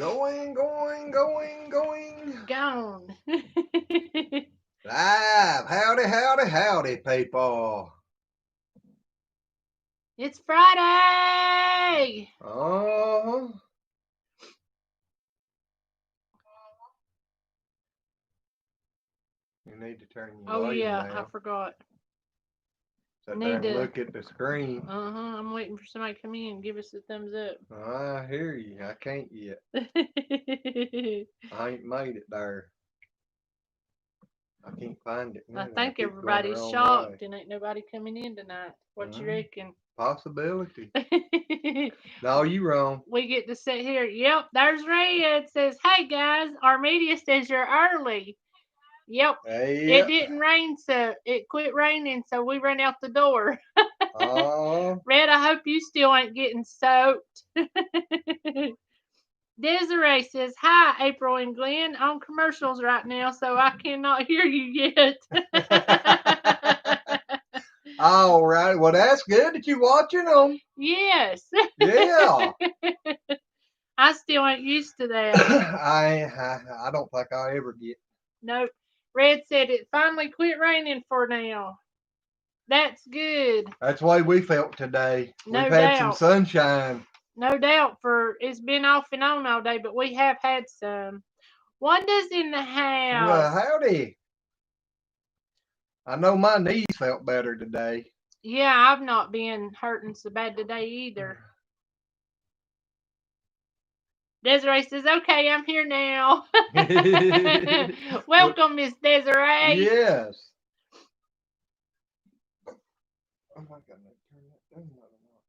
Going. Gone. Live. Howdy, people. It's Friday. Uh-huh. You need to turn your Oh volume yeah, I down. forgot. Sit there Need and to. look at the screen. I'm waiting for somebody to come in and give us a thumbs up. I hear you. I can't yet. I ain't made it there. I can't find it. I Man, I think keep going the everybody's wrong shocked way. and ain't nobody coming in tonight. What you reckon? Possibility. No, you wrong. We get to sit here. Yep, there's Red. Says, hey guys, our media says you're early. Yep. It Yep. didn't rain, so it quit raining, so we ran out the door. Oh. Red, I hope you still ain't getting soaked. Desiree says, hi, April and Glenn. On commercials right now, so I cannot hear you yet. All right. Well, that's good that you're watching them. Yes. Yeah. I still ain't used to that. I don't think I'll ever get. Nope. Red said it finally quit raining for now. That's good. That's the way we felt today. No We've had some doubt. sunshine. No doubt, for it's been off and on all day, but we have had some. Wanda's in the house. Well, howdy. I know my knees felt better today. Yeah, I've not been hurting so bad today either. Desiree says, okay, I'm here now. Welcome, Miss Desiree. Yes. Oh my goodness.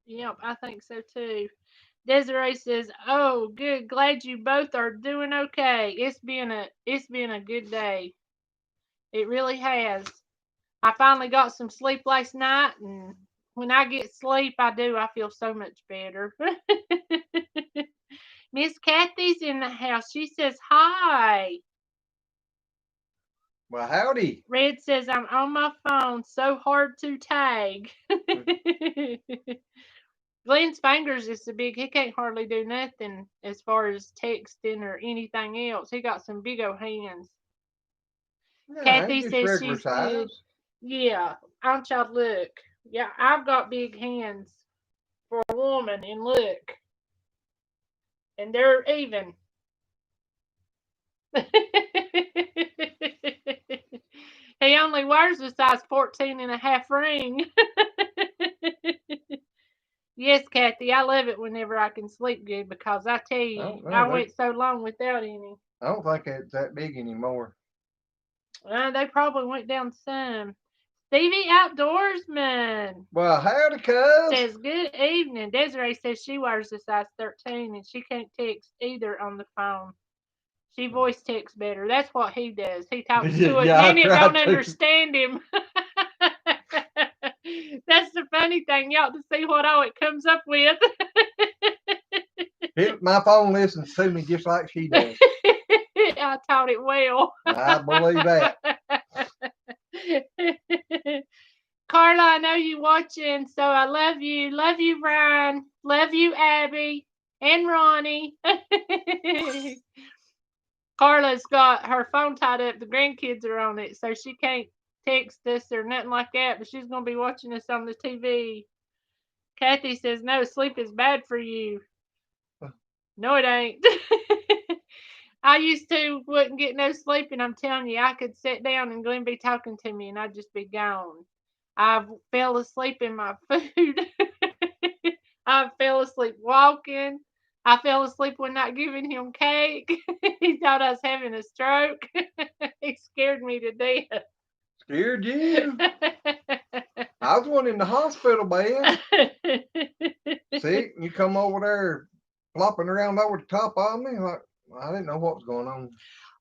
Yep, I think so too. Desiree says, "Oh, good. Glad you both are doing okay. It's been a good day. It really has. I finally got some sleep last night, and when I get sleep, I feel so much better." Miss Kathy's in the house. She says, "Hi." Well, howdy. Red says, "I'm on my phone. So hard to tag." Glenn's fingers is so big he can't hardly do nothing as far as texting or anything else. He got some big old hands. Yeah, Kathy just says regular she's good. size. Yeah, aren't y'all look? Yeah, I've got big hands for a woman, and look, and they're even. He only wears a size 14 and a half ring. Yes, Kathy, I love it whenever I can sleep good because I tell you, I went so long without any. I don't think it's that big anymore. They probably went down some. Stevie Outdoorsman Well, howdy, cuz. says, good evening. Desiree says she wears a size 13 and she can't text either on the phone. She voice texts better. That's what he does. He talks to it, Yeah, and then it don't understand him. That's the funny thing. You ought to see what all it comes up with. My phone listens to me just like she does. I taught it well. I believe that. Carla, I know you watching, so I love you. Love you, Ryan. Love you, Abby and Ronnie. Carla's got her phone tied up. The grandkids are on it, so she can't text us or nothing like that, but she's going to be watching us on the TV. Kathy says, no, sleep is bad for you. No, it ain't. I used to wouldn't get no sleep, and I'm telling you, I could sit down and Glenn be talking to me, and I'd just be gone. I fell asleep in my food. I fell asleep walking. I fell asleep when not giving him cake. He thought I was having a stroke. He scared me to death. Scared you? I was one in the hospital, man. See, you come over there flopping around over the top of me. Like, I didn't know what was going on.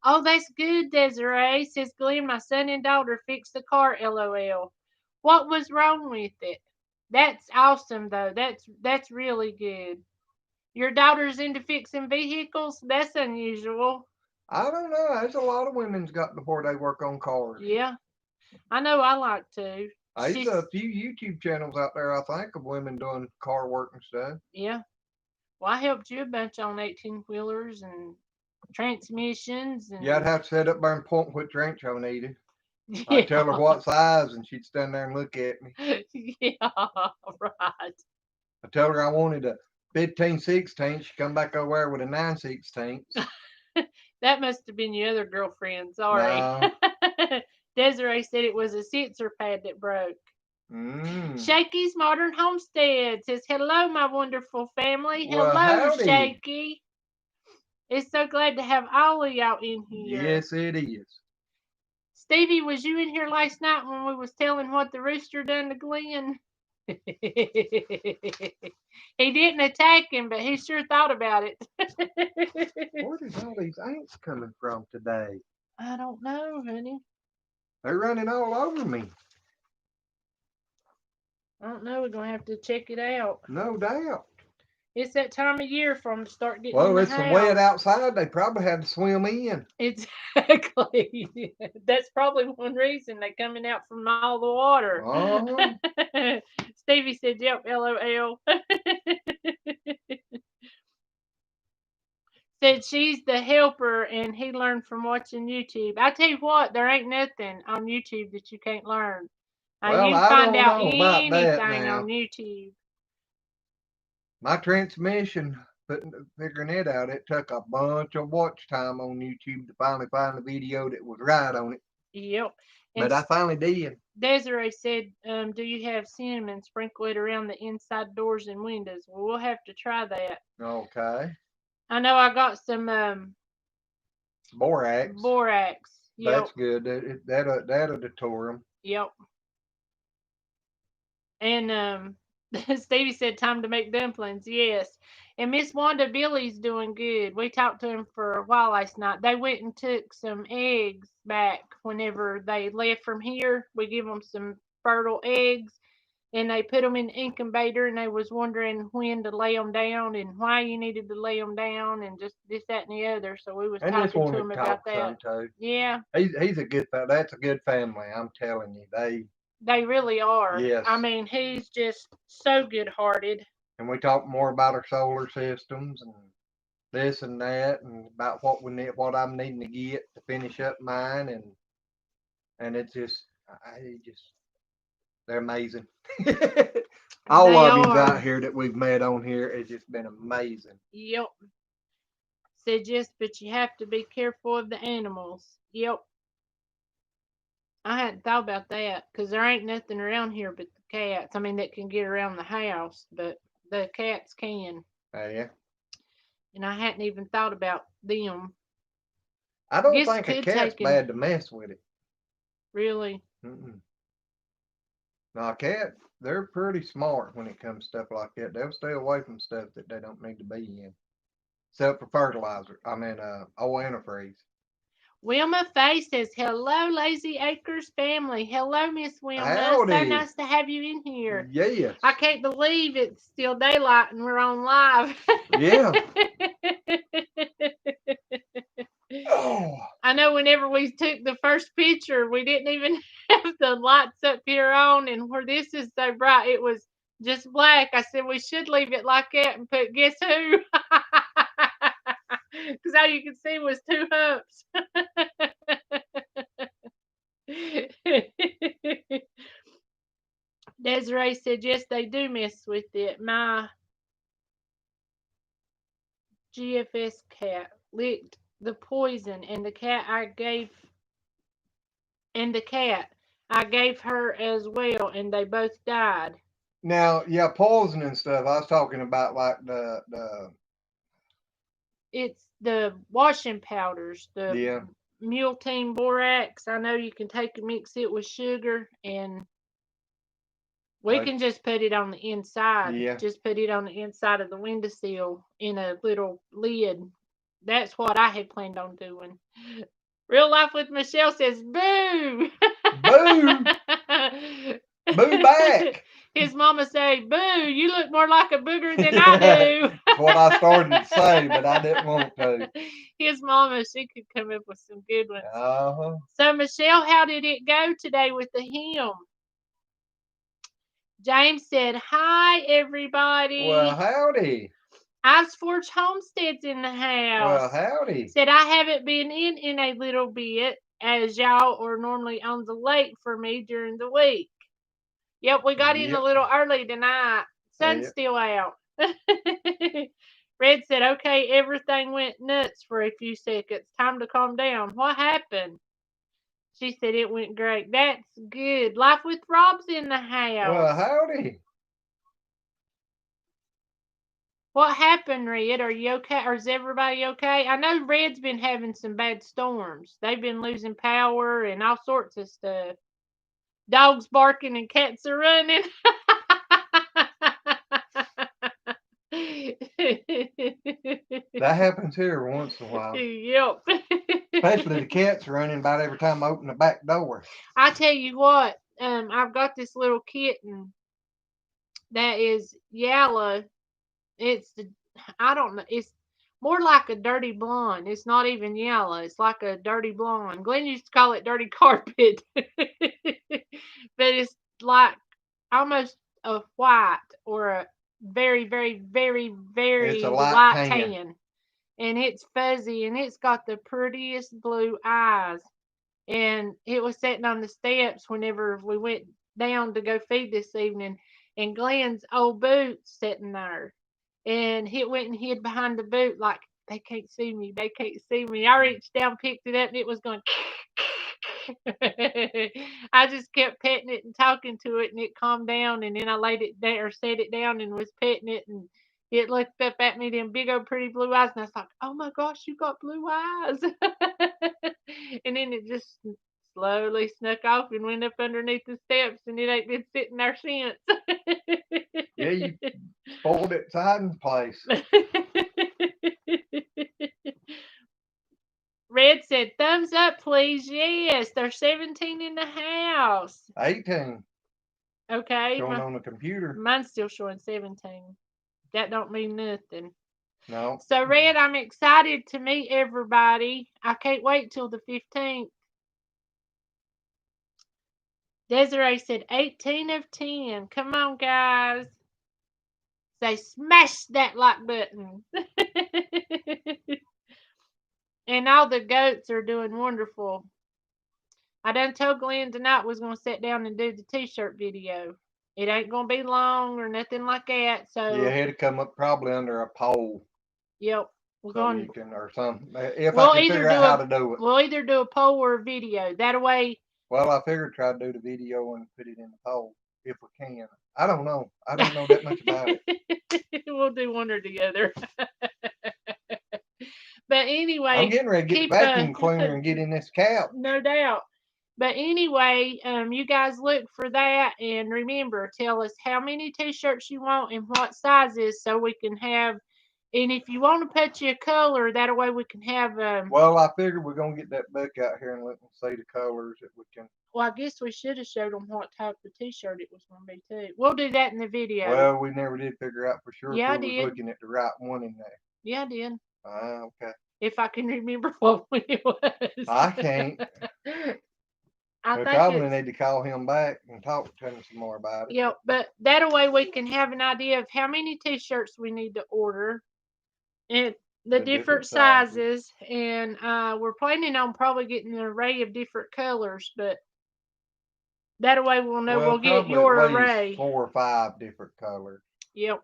Oh, that's good, Desiree. Says Glenn, my son and daughter fixed the car, LOL. What was wrong with it? That's awesome, though. That's really good. Your daughter's into fixing vehicles? That's unusual. I don't know. There's a lot of women's got before they work on cars. Yeah, I know I like to. There's a few YouTube channels out there, I think, of women doing car work and stuff. Yeah. Well, I helped you a bunch on 18-wheelers and transmissions and Yeah, I'd have to sit up there and point which wrench I needed. I'd tell her yeah, what size, and she'd stand there and look at me. yeah, right. I tell her I wanted a 15/16. She'd come back over there with a 9/16. That must have been your other girlfriend. Sorry. No. Desiree said it was a sensor pad that broke. Mm. Shaky's Modern Homestead says, hello, my wonderful family. Well, Hello, howdy. Shaky. It's so glad to have all of y'all in here. Yes, it is. Stevie, was you in here last night when we was telling what the rooster done to Glenn? He didn't attack him, but he sure thought about it. Where did all these ants coming from today? I don't know, honey. They're running all over me. I don't know. We're going to have to check it out. No doubt. It's that time of year for them to start getting Well, in the it's house. so wet outside, they probably had to swim in. Exactly. That's probably one reason they're coming out from all the water. Uh-huh. Stevie said, yep, LOL. Said she's the helper and he learned from watching YouTube. I tell you what, there ain't nothing on YouTube that you can't learn. Well, You can I find don't out know about that anything now. on YouTube. My transmission, figuring it out, it took a bunch of watch time on YouTube to finally find the video that was right on it. Yep. But I finally did. Desiree said, do you have cinnamon? Sprinkle it around the inside doors and windows. Well, we'll have to try that. Okay. I know I got some Borax. borax. Yep. That's good. That'll deter them. Yep. And Stevie said, time to make dumplings. Yes. And Miss Wanda Billy's doing good. We talked to him for a while last night. They went and took some eggs back whenever they left from here. We give them some fertile eggs, and they put them in the incubator, and they was wondering when to lay them down and why you needed to lay them down and just this, that, and the other. So we was And talking this one to had him about talked some that. too. Yeah. He's a good. That's a good family. I'm telling you, They really are. Yes. I mean, he's just so good-hearted. And we talk more about our solar systems and this and that, and about what we need, what I'm needing to get to finish up mine, and it's just, they're amazing. All of you out here that we've met on here, it's just been amazing. Yep. Said yes, but you have to be careful of the animals. Yep. I hadn't thought about that because there ain't nothing around here but the cats. I mean, that can get around the house, but the cats can. Yeah. And I hadn't even thought about them. I don't think a cat's bad to mess with it. Really? Mm-mm. Now, a cat, they're pretty smart when it comes to stuff like that. They'll stay away from stuff that they don't need to be in. Except for fertilizer. I mean, antifreeze. Wilma Faye says, hello, Lazy Acres family. Hello, Miss Wilma. Howdy. So nice to have you in here. Yes. I can't believe it's still daylight and we're on live. Yeah. Oh. I know whenever we took the first picture, we didn't even have the lights up here on, and where this is so bright, it was just black. I said we should leave it like that and put guess who? Because all you could see was two humps. Desiree said, yes, they do mess with it. My GFS cat licked the poison, and the cat I gave her as well, and they both died. Now, yeah, poison and stuff. I was talking about like It's the washing powders, the Multein borax. I know you can take and mix it with sugar, and we can just put it on the inside. Yeah. Just put it on the inside of the windowsill in a little lid. That's what I had planned on doing. Real Life with Michelle says, boo! Boo! Boo back! His mama say, boo, you look more like a booger than I do. That's what I started to say, but I didn't want to. His mama, she could come up with some good ones. Uh-huh. So, Michelle, how did it go today with the hymn? James said, hi, everybody. Well, howdy. Ice Forge Homestead's in the Well, house. howdy. Said I haven't been in a little bit, as y'all are normally on the lake for me during the week. Yep, we got in a little early tonight. Sun's still out. Red said, okay, everything went nuts for a few seconds. Time to calm down. What happened? She said it went great. That's good. Life with Rob's in the house. Well, howdy. What happened, Red? Are you okay? Or is everybody okay? I know Red's been having some bad storms. They've been losing power and all sorts of stuff. Dogs barking and cats are running. That happens here once in a while. Yep. Especially the cats running about every time I open the back door. I tell you what, I've got this little kitten that is yellow. I don't know, it's more like a dirty blonde. It's not even yellow. It's like a dirty blonde. Glenn used to call it dirty carpet. But it's like almost a white or a very, very, very, very It's a light light tan. tan. And it's fuzzy and it's got the prettiest blue eyes. And it was sitting on the steps whenever we went down to go feed this evening, and Glenn's old boot's sitting there. And he went and hid behind the boot like, they can't see me, they can't see me. I reached down, picked it up, and it was going. I just kept petting it and talking to it, and it calmed down. And then I laid it there, or set it down, and was petting it, and it looked up at me, them big old pretty blue eyes, and I was like, "Oh my gosh, you got blue eyes!" And then it just slowly snuck off and went up underneath the steps, and it ain't been sitting there since. Yeah, you spoiled its hiding place. Red said, thumbs up, please. Yes, there's 17 in the house. 18. Okay. Showing on the computer. Mine's still showing 17. That don't mean nothing. No. So, Red, I'm excited to meet everybody. I can't wait till the 15th. Desiree said 18 of 10. Come on, guys. Say smash that like button. And all the goats are doing wonderful. I done told Glenn tonight was going to sit down and do the t-shirt video. It ain't going to be long or nothing like that. So yeah, it'll come up probably under a pole. Yep. We're so going you can, or something. If we'll I can figure out how to do it. We'll either do a poll or a video. That way. Well, I figured try to do the video and put it in the poll if we can. I don't know. I don't know that much about it. We'll do one or the other. But anyway, I'm getting ready to get the vacuum cleaner and get in this couch. No doubt. But anyway, you guys look for that, and remember, tell us how many t-shirts you want and what sizes, so we can have. And if you want to put you a color, that way we can have. Well, I figured we're gonna get that book out here and let them see the colors that we can. Well, I guess we should have showed them what type of t-shirt it was going to be too. We'll do that in the video. Well, we never did figure out for sure yeah, if we was looking at the right one in there. Yeah, I did. Okay. If I can remember what one it was. I can't. We probably need to call him back and talk to him some more about it. Yeah, but that way we can have an idea of how many t-shirts we need to order and the different sizes. And we're planning on probably getting an array of different colors, but that way we'll know we'll get your array. 4 or 5 different colors. Yep.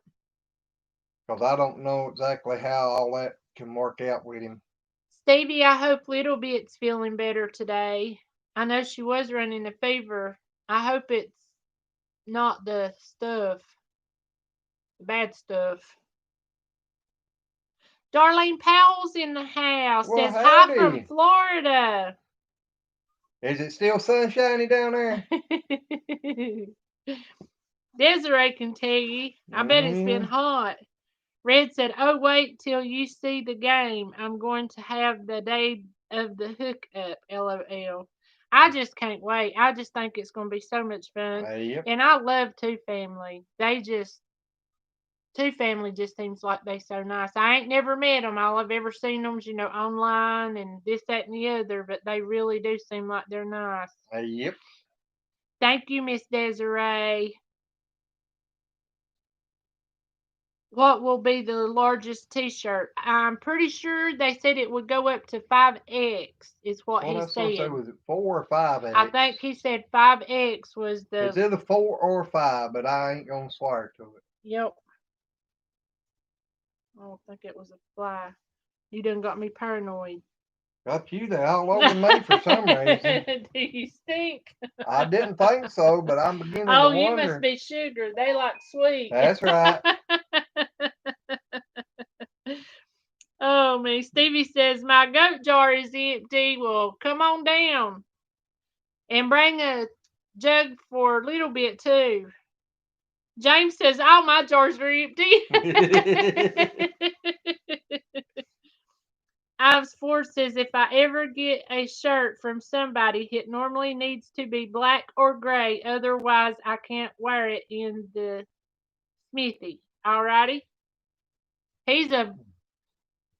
Because I don't know exactly how all that can work out with him. Stevie, I hope Little Bit's feeling better today. I know she was running a fever. I hope it's not the stuff, the bad stuff. Darlene Powell's in the house. Well, says hi from Florida. Is it still sunshiny down there? Desiree can tell you. I bet it's been hot. Red said, oh, wait till you see the game. I'm going to have the day of the hookup, LOL. I just can't wait. I just think it's going to be so much fun. Yep. And I love Two Family. Two Family just seems like they so nice. I ain't never met them. All I've ever seen them, online and this, that, and the other. But they really do seem like they're nice. Yep. Thank you, Miss Desiree. What will be the largest T-shirt? I'm pretty sure they said it would go up to 5X. Is what What he I sort of say, said. was it 4 or 5X? I think he said 5X was It's the. either 4 or 5, but I ain't gonna swear to it. Yep. I don't think it was a fly. You done got me paranoid. Got you there all over me for some reason. Do you stink? I didn't think so, but I'm beginning to Oh, you must wonder. be sugar. They like sweet. That's right. Oh, me. Stevie says, my goat jar is empty. Well, come on down and bring a jug for a little bit, too. James says, all my jars are empty. Ives Ford says, if I ever get a shirt from somebody, it normally needs to be black or gray. Otherwise, I can't wear it in the smithy. Alrighty? He's a.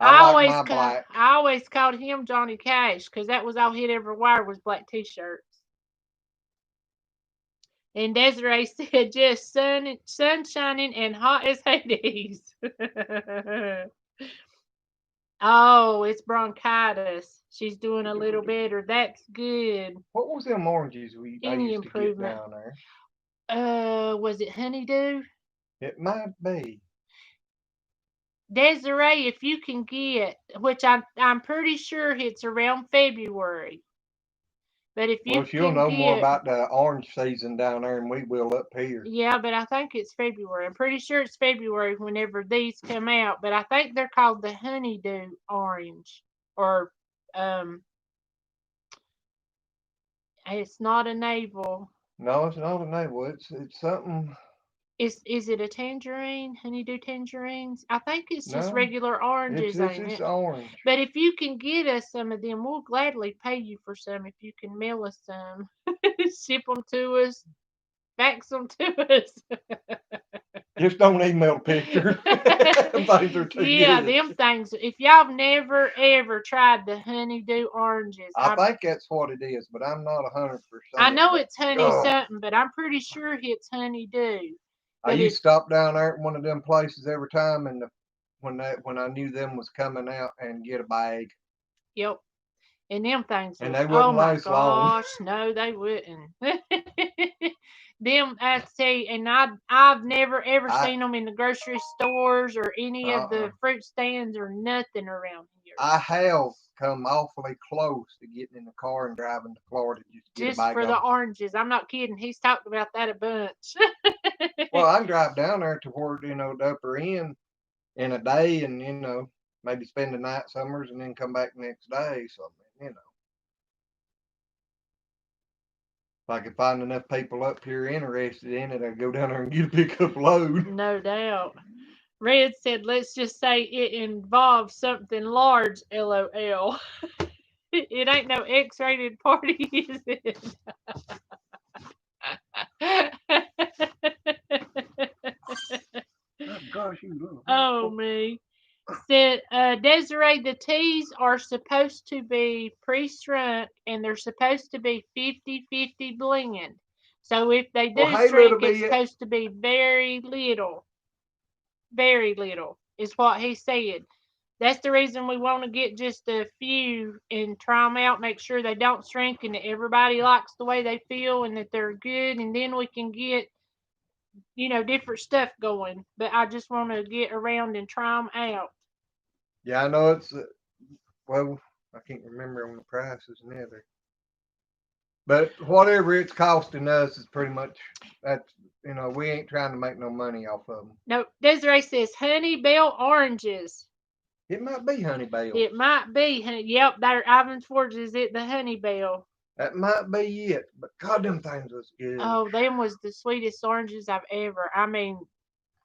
I like my black. I always called him Johnny Cash because that was all he'd ever wear was black T-shirts. And Desiree said, just sun shining and hot as Hades. Oh, it's bronchitis. She's doing a little better. That's good. What was them oranges I Any used to get improvement? down there? Was it honeydew? It might be. Desiree, if you can get, which I'm pretty sure it's around February. But if you Well, she'll can know more get, about the orange season down there than we will up here. yeah, but I think it's February. I'm pretty sure it's February whenever these come out. But I think they're called the honeydew orange, or it's not a navel. No, it's not a navel. It's something. Is it a tangerine? Honeydew tangerines? I think it's just No, regular oranges, it's ain't it's it? orange. But if you can get us some of them, we'll gladly pay you for some if you can mail us some. Ship them to us, fax them to us. Just don't email pictures. Them things are too Yeah, good. them things. If y'all have never ever tried the honeydew oranges, I think that's what it is, but I'm not 100%. I know But it's honey God, something, but I'm pretty sure it's honeydew. I But used to it's stop down there at one of them places every time, and when I knew them was coming out, and get a bag, yep. And them things and was, they oh wouldn't my last long. gosh, no, they wouldn't. Them, I say, and I've never ever I seen them in the grocery stores or any of uh the fruit stands or nothing around here. I have come awfully close to getting in the car and driving to Florida just to get a Just bag for of the them. oranges. I'm not kidding. He's talked about that a bunch. Well, I can drive down there toward the upper end in a day, and maybe spend the night summers and then come back the next day. So if I could find enough people up here interested in it, I'd go down there and get a pickup load. No doubt. Red said, let's just say it involves something large, LOL. It ain't no X rated party, is it? Gosh, you look. Oh, me. Said, Desiree, the teas are supposed to be pre-shrunk and they're supposed to be 50-50 blend. So if they Well, do hey, shrink, little it's bit. supposed to be very little. Very little is what he said. That's the reason we want to get just a few and try them out, make sure they don't shrink and that everybody likes the way they feel and that they're good. And then we can get, different stuff going. But I just want to get around and try them out. Yeah, I know it's well, I can't remember on the prices neither. But whatever it's costing us is pretty much that's we ain't trying to make no money off of them. No, Desiree says honey bell oranges. It might be Honey Bell. It might be. Yep, there. Ivan's Forge is it the honey bell. That might be it. But God, them things was good. Oh, them was the sweetest oranges I've ever. I mean,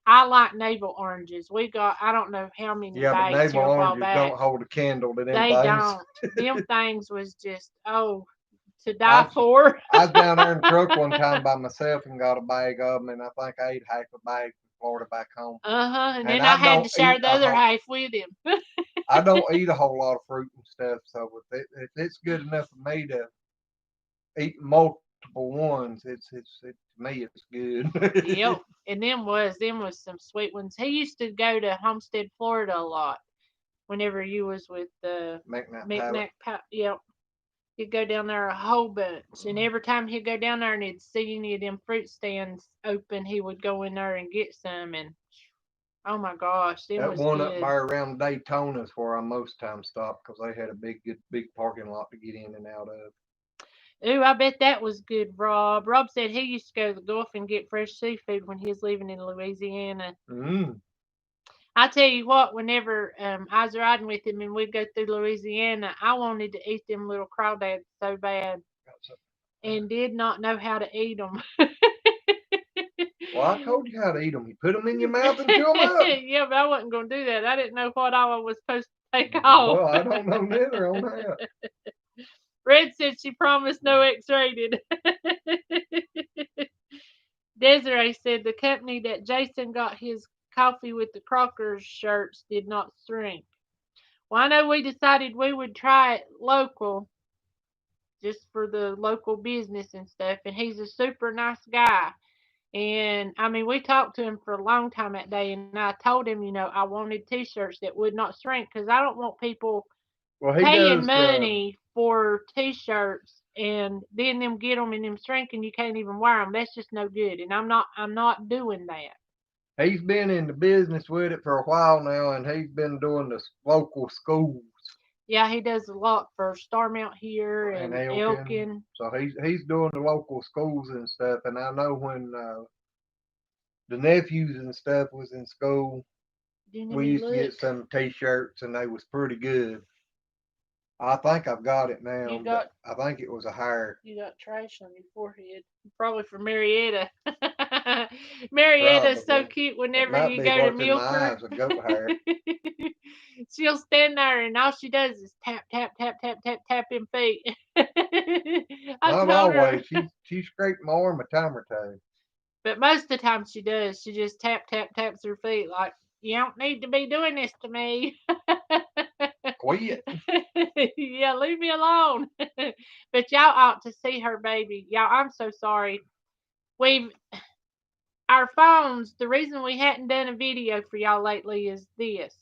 I like navel oranges. We got I don't know how many Yeah, but bags navel here a while oranges back. don't hold a candle to them They things. don't. Them things was just to I die for. I was down there in the truck one time by myself and got a bag of them, and I think I ate half a bag from Florida back home. And And then I I had to don't share eat the a other whole half with him. I don't eat a whole lot of fruit and stuff. So if it's good enough for me to eat multiple multiple ones, to me it's good. Yep. And them was some sweet ones. He used to go to Homestead, Florida a lot. Whenever you was with the McNabb. Yep. He'd go down there a whole bunch, and every time he'd go down there and he'd see any of them fruit stands open, he would go in there and get some. And oh my gosh, them That was one up good. there around Daytona's where I most times stop because they had a big parking lot to get in and out of. Ooh, I bet that was good, Rob. Rob said he used to go to the Gulf and get fresh seafood when he was living in Louisiana. I tell you what, whenever I was riding with him and we'd go through Louisiana, I wanted to eat them little crawdads so bad and did not know how to eat them. Well, I told you how to eat them. You put them in your mouth and chew them up. Yeah, but I wasn't going to do that. I didn't know what I was supposed to take off. Well, I don't know neither on that. Red said she promised no X-rated. Desiree said the company that Jason got his coffee with the Crockers shirts did not shrink. Well, I know we decided we would try it local, just for the local business and stuff. And he's a super nice guy. And I mean, we talked to him for a long time that day, and I told him, I wanted T-shirts that would not shrink because I don't want people paying money for T-shirts and then them get them and them shrink and you can't even wear them. That's just no good, and I'm not doing that. He's been in the business with it for a while now, and he's been doing the local schools. Yeah, he does a lot for Starmount here and Elkin. So he's doing the local schools and stuff. And I know when the nephews and stuff was in school, we used to get some T-shirts, and they was pretty good. I think I've got it now. I think it was a hire. You got trash on your forehead. Probably for Marietta. Marietta's so cute whenever you go to milk her. She'll stand there and all she does is tap, tap, tap, tap, tap, tap in feet. Not always. She scraped my arm a time or two. But most of the time she does. She just tap, tap, taps her feet like, you don't need to be doing this to me. Quit. Yeah, leave me alone. But y'all ought to see her baby. Y'all, I'm so sorry. Our phones, the reason we hadn't done a video for y'all lately is this.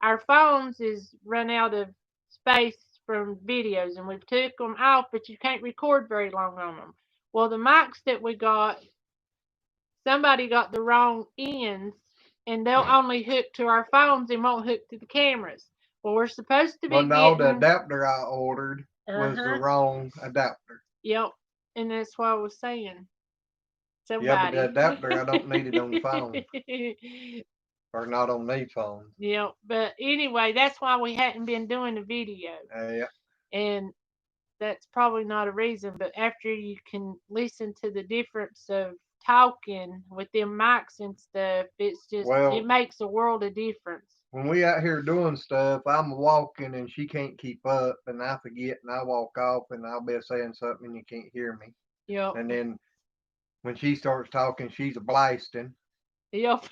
Our phones is run out of space from videos, and we've took them off, but you can't record very long on them. Well, the mics that we got, somebody got the wrong ends, and they'll only hook to our phones and won't hook to the cameras. Well, we're supposed to be the adapter I ordered was the wrong adapter. Yep, and that's what I was saying. Somebody. Yeah, but the adapter, I don't need it on the phone. Or not on these phones. Yeah, but anyway, that's why we hadn't been doing the video. Yeah. And that's probably not a reason, but after you can listen to the difference of talking with them mics and stuff, it's just, it makes a world of difference. When we out here doing stuff, I'm walking and she can't keep up, and I forget, and I walk off, and I'll be saying something and you can't hear me. Yep. And then when she starts talking, she's a blasting. Yep.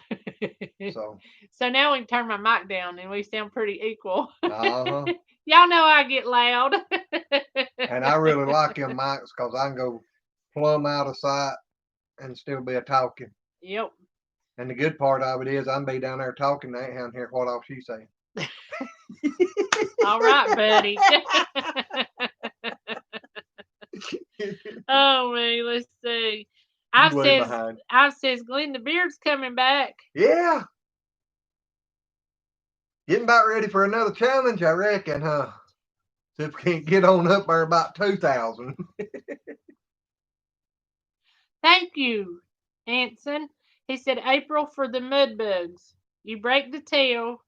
So now we can turn my mic down and we sound pretty equal. Uh-huh. Y'all know I get loud. And I really like them mics because I can go plumb out of sight and still be a talking. Yep. And the good part of it is I'm be down there talking, they ain't having to hear what all she's saying. All right, buddy. Oh man, let's see. I says Glenda Beard's coming back. Yeah. Getting about ready for another challenge, I reckon, huh? See if we can't get on up there about 2,000. Thank you, Anson. He said April for the mud bugs. You break the tail,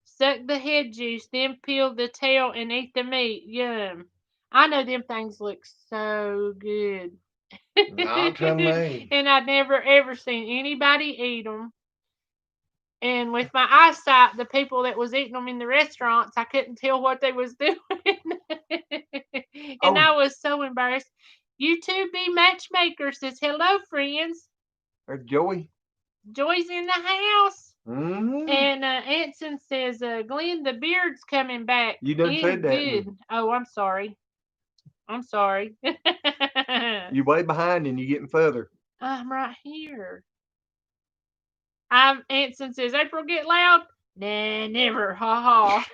suck the head juice, then peel the tail and eat the meat. Yum. I know them things look so good. Not to me. And I'd never ever seen anybody eat them. And with my eyesight, the people that was eating them in the restaurants, I couldn't tell what they was doing. And I was so embarrassed. YouTube Matchmaker says, hello, friends. There's Joey. Joy's in the house. Mm-hmm. And Anson says, Glenn, the beard's coming back. You done said that. Good. Oh, I'm sorry. I'm sorry. You way behind and you getting further. I'm right here. Anson says, April, get loud. Nah, never. Ha ha.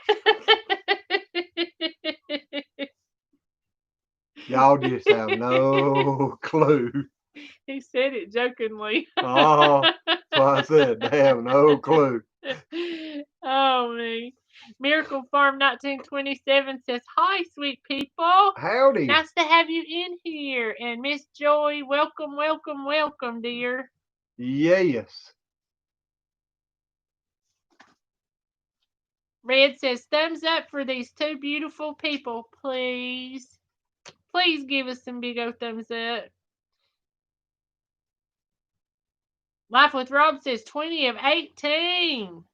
Y'all just have no clue. He said it jokingly. Oh, that's why I said they have no clue. Oh, me. Miracle Farm 1927 says, hi, sweet people. Howdy. Nice to have you in here. And Miss Joy, welcome, welcome, welcome, dear. Yes. Red says, thumbs up for these two beautiful people, please. Please give us some big old thumbs up. Life with Rob says 20 of 18.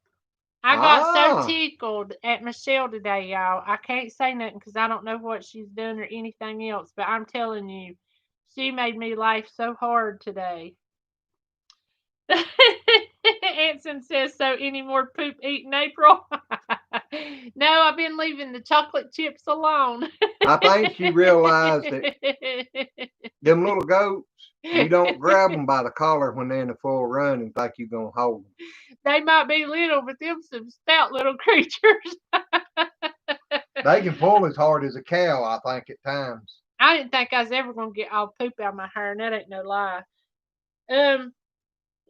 I got so tickled at Michelle today, y'all. I can't say nothing because I don't know what she's done or anything else, but I'm telling you, she made me laugh so hard today. Anson says, so any more poop eating, April? No, I've been leaving the chocolate chips alone. I think she realized that them little goats, you don't grab them by the collar when they're in a full run and think you're going to hold them. They might be little, but them some stout little creatures. They can pull as hard as a cow, I think, at times. I didn't think I was ever going to get all poop out of my hair, and that ain't no lie.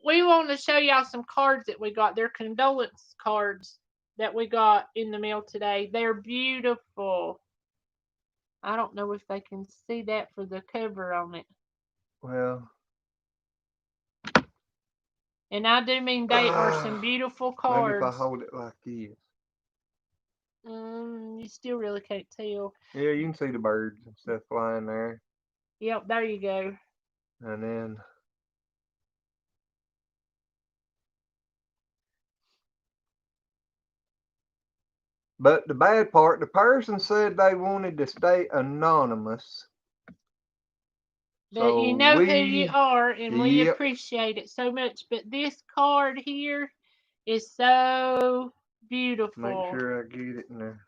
We want to show y'all some cards that we got. They're condolence cards that we got in the mail today. They're beautiful. I don't know if they can see that for the cover on it. Well. And I do mean they are some beautiful cards. Maybe if I hold it like this. You still really can't tell. Yeah, you can see the birds and stuff flying there. Yep, there you go. And then. But the bad part, the person said they wanted to stay anonymous. But so you know who you are, and we appreciate it so much. But this card here is so beautiful. Make sure I get it in the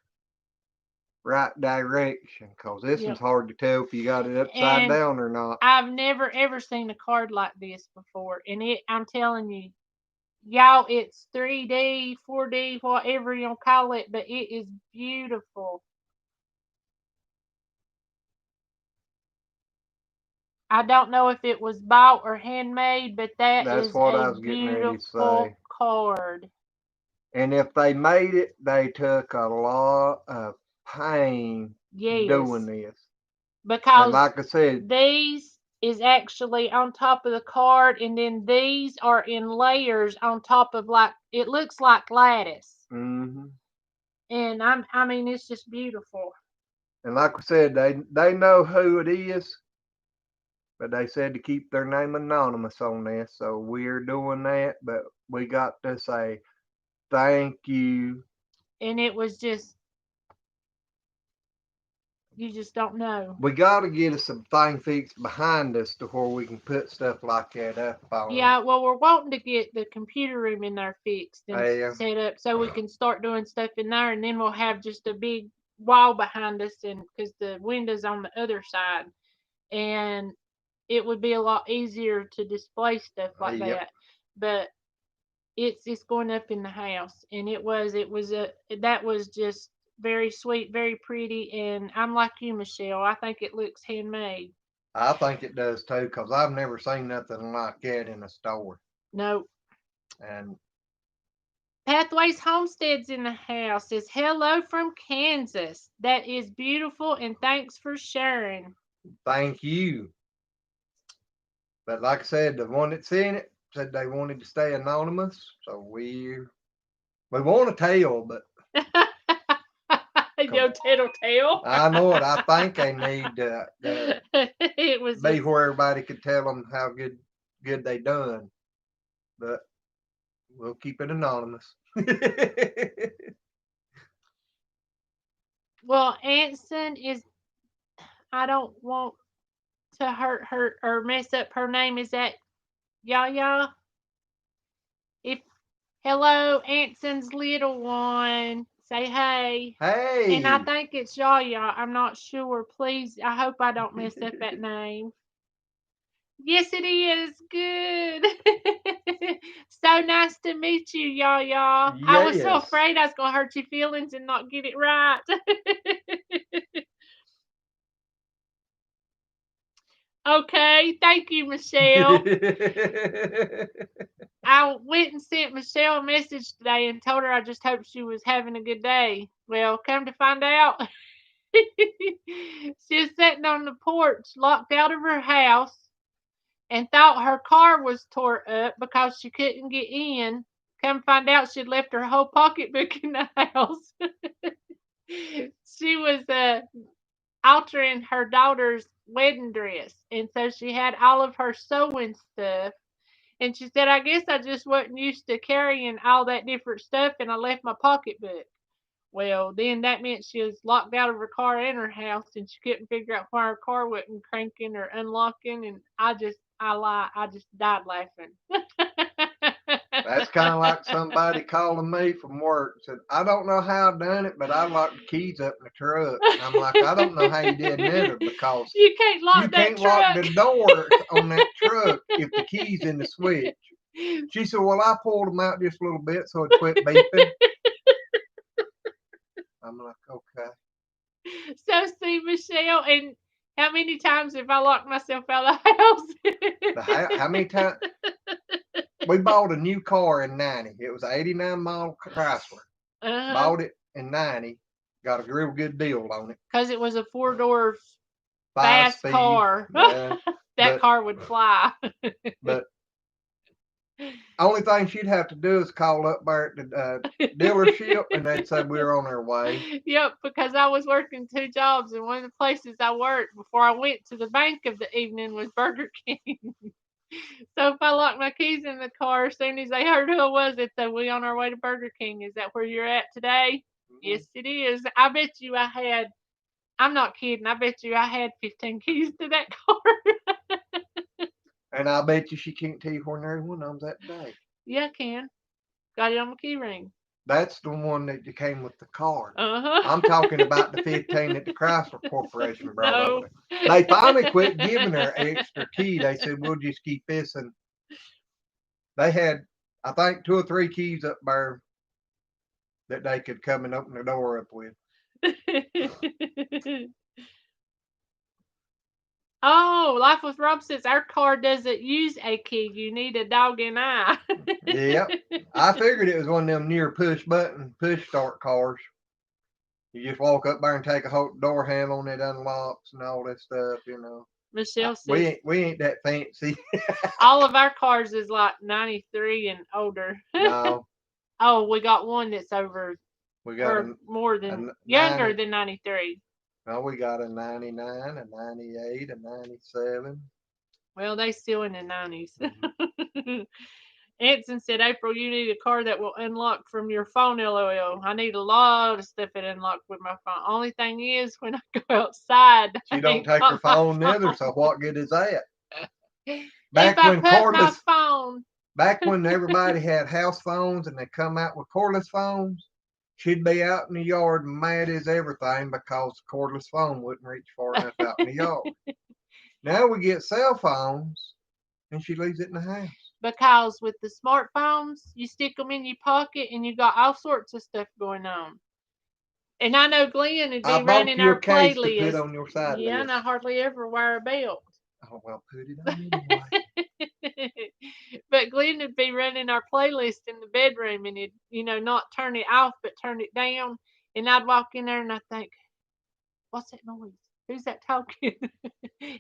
right direction, because this one's hard to tell if you got it upside down or not. I've never ever seen a card like this before, and I'm telling you, y'all, it's 3D, 4D, whatever you want to call it, but it is beautiful. I don't know if it was bought or handmade, but that's what I was getting ready to say. Card. And if they made it, they took a lot of pain doing this. Because and like I said, these is actually on top of the card, and then these are in layers on top of, like, it looks like lattice. Mm-hmm. And I mean, it's just beautiful. And like I said, they know who it is, but they said to keep their name anonymous on this, so we're doing that. But we got to say thank you. And it was just, you just don't know. We got to get us some thing fixed behind us to where we can put stuff like that up on. Yeah, well, we're wanting to get the computer room in there fixed and set up so we can start doing stuff in there, and then we'll have just a big wall behind us, and because the window's on the other side, and it would be a lot easier to display stuff like that. But it's going up in the house, and that was just very sweet, very pretty, and I'm like you, Michelle. I think it looks handmade. I think it does too, because I've never seen nothing like that in a store. Nope. And Pathways Homestead's in the house. Says hello from Kansas. That is beautiful, and thanks for sharing. Thank you. But like I said, the one that's in it said they wanted to stay anonymous, so we want to tell, but no tell. I know it. I think they need to be where everybody could tell them how good they done, but we'll keep it anonymous. Well, Anson is, I don't want to hurt her or mess up her name. Is that Yaya? Hello, Anson's little one. say hey. Hey. And I think it's Yaya. I'm not sure. Please, I hope I don't mess up that name. Yes, it is. Good. So nice to meet you, Yaya. I was so Yes. afraid I was going to hurt your feelings and not get it right. Okay, thank you, Michelle. I went and sent Michelle a message today and told her I just hoped she was having a good day. Well, come to find out, she was sitting on the porch, locked out of her house, and thought her car was tore up because she couldn't get in. Come find out, she'd left her whole pocketbook in the house. She was altering her daughter's wedding dress, and so she had all of her sewing stuff. And she said, I guess I just wasn't used to carrying all that different stuff, and I left my pocketbook. Well, then that meant she was locked out of her car and her house, and she couldn't figure out why her car wasn't cranking or unlocking. And I just died laughing. That's kind of like somebody calling me from work. Said, I don't know how I done it, but I locked the keys up in the truck. And I'm like, I don't know how you did neither, because you can't lock you that can't truck. lock the doors on that truck if the key's in the switch. She said, well, I pulled them out just a little bit so it quit beeping. I'm like, okay. So see, Michelle, and how many times have I locked myself out of the house? How many times? We bought a new car in 90. It was an 89 model Chrysler. Bought it in 90. Got a real good deal on it. Because it was a 4-door fast car. Yeah, that car would fly. But only thing she'd have to do is call up there at the dealership, and they'd say we were on our way. Yep, because I was working 2 jobs, and one of the places I worked before I went to the bank of the evening was Burger King. So if I locked my keys in the car, as soon as they heard who I was, they'd say, we on our way to Burger King. Is that where you're at today? Mm-hmm. Yes, it is. I bet you I had, I'm not kidding, I bet you I had 15 keys to that car. And I bet you she can't tell you where every one of them's at today. Yeah, I can. Got it on my key ring. That's the one that came with the card. Uh-huh. I'm talking about the 15 that the Chrysler Corporation brought over. They finally quit giving her an extra key. They said, we'll just keep this. And they had, I think, 2 or 3 keys up there that they could come and open the door up with. Oh, Life with Rob says our car doesn't use a key. You need a dog and eye. Yep. I figured it was one of them near push button, push start cars. You just walk up there and take a whole door handle and it unlocks and all that stuff, you know. Michelle says we ain't that fancy. all of our cars is like 93 and older. No. Oh, we got one that's over. We got more than younger than 93. No, we got a 99, a 98, a 97. Well, they still in the 90s. Mm-hmm. Anson said, April, you need a car that will unlock from your phone, LOL. I need a lot of stuff that unlock with my phone. Only thing is, when I go outside, she don't take her phone neither, so what good is that? Back when cordless, my phone. Back when everybody had house phones and they come out with cordless phones, she'd be out in the yard mad as everything because the cordless phone wouldn't reach far enough out in the yard. Now we get cell phones, and she leaves it in the house. Because with the smartphones, you stick them in your pocket, and you got all sorts of stuff going on. And I know Glenn would be running our playlist. To put on your side list. And I hardly ever wear a belt. Oh, well, put it on anyway. But Glenn would be running our playlist in the bedroom, and he'd, not turn it off, but turn it down. And I'd walk in there and I'd think, what's that noise? Who's that talking?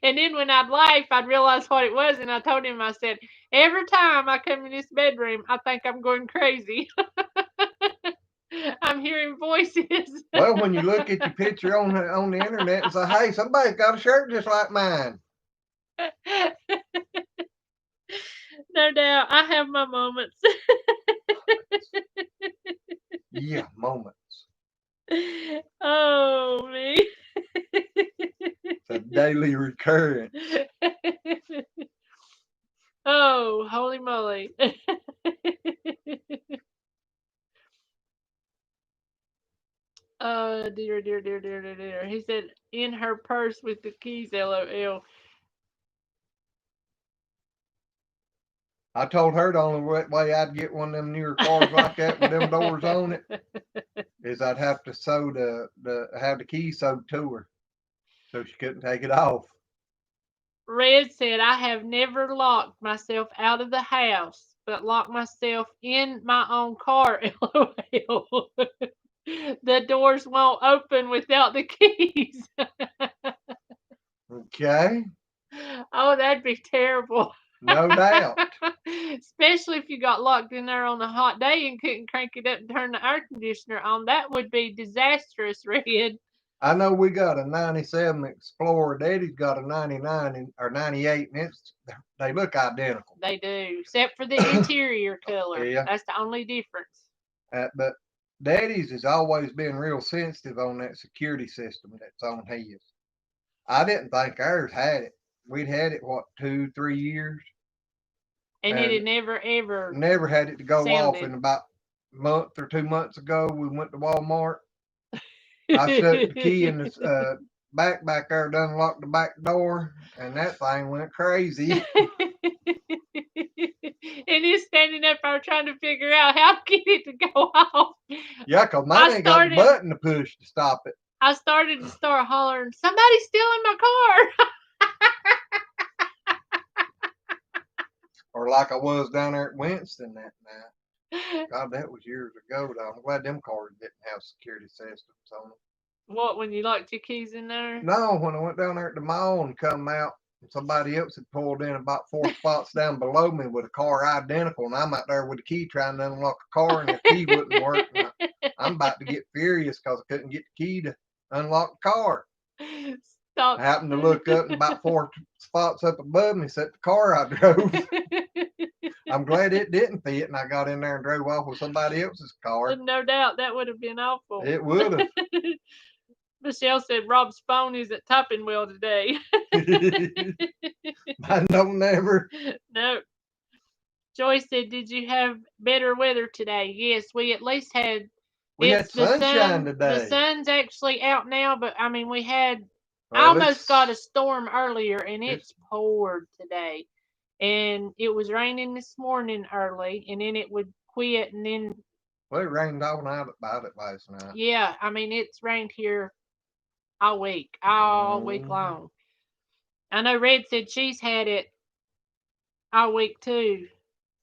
And then when I'd laugh, I'd realize what it was. And I told him, I said, every time I come in this bedroom, I think I'm going crazy. I'm hearing voices. Well, when you look at your picture on the internet and say, hey, somebody's got a shirt just like mine. No doubt. I have my moments. Yeah, moments. Oh, me. It's a daily recurrence. Oh, holy moly. dear. He said, in her purse with the keys, LOL. I told her the only way I'd get one of them newer cars like that with them doors on it is I'd have to sew have the key sewed to her so she couldn't take it off. Red said, I have never locked myself out of the house, but locked myself in my own car, LOL. The doors won't open without the keys. Okay. Oh, that'd be terrible. No doubt. Especially if you got locked in there on a hot day and couldn't crank it up and turn the air conditioner on. That would be disastrous, Red. I know we got a 97 Explorer. Daddy's got a 99 or 98, and they look identical. They do, except for the interior color. Yeah. That's the only difference. But Daddy's has always been real sensitive on that security system that's on his. I didn't think ours had it. We'd had it, 2-3 years? And it had never, ever never had it to go sounded. off. And about a month or 2 months ago, we went to Walmart. I stuck the key in the back there to unlock the back door, and that thing went crazy. And he's standing up there trying to figure out how to get it to go off. Yeah, because mine ain't got a button to push to stop it. I started to start hollering, somebody's stealing my car. Or like I was down there at Winston that night. God, that was years ago, though. I'm glad them cars didn't have security systems on them. What, when you locked your keys in there? No, when I went down there at the mall and come out, somebody else had pulled in about 4 spots down below me with a car identical, and I'm out there with the key trying to unlock a car, and the key wouldn't work. I'm about to get furious because I couldn't get the key to unlock the car. Stop. I happened to look up, and about 4 spots up above me sat the car I drove. I'm glad it didn't fit, and I got in there and drove off with somebody else's car. No doubt, that would have been awful. It would have. Michelle said Rob's phone is at topping wheel today. I don't never. No. Joy said, did you have better weather today? Yes, we at least had. We had sunshine today. The sun's actually out now, but I mean, we had. I almost got a storm earlier, and it's poured today. And it was raining this morning early, and then it would quit, and then. Well, it rained all night about it last night. Yeah, I mean, it's rained here all week long. I know Red said she's had it all week too.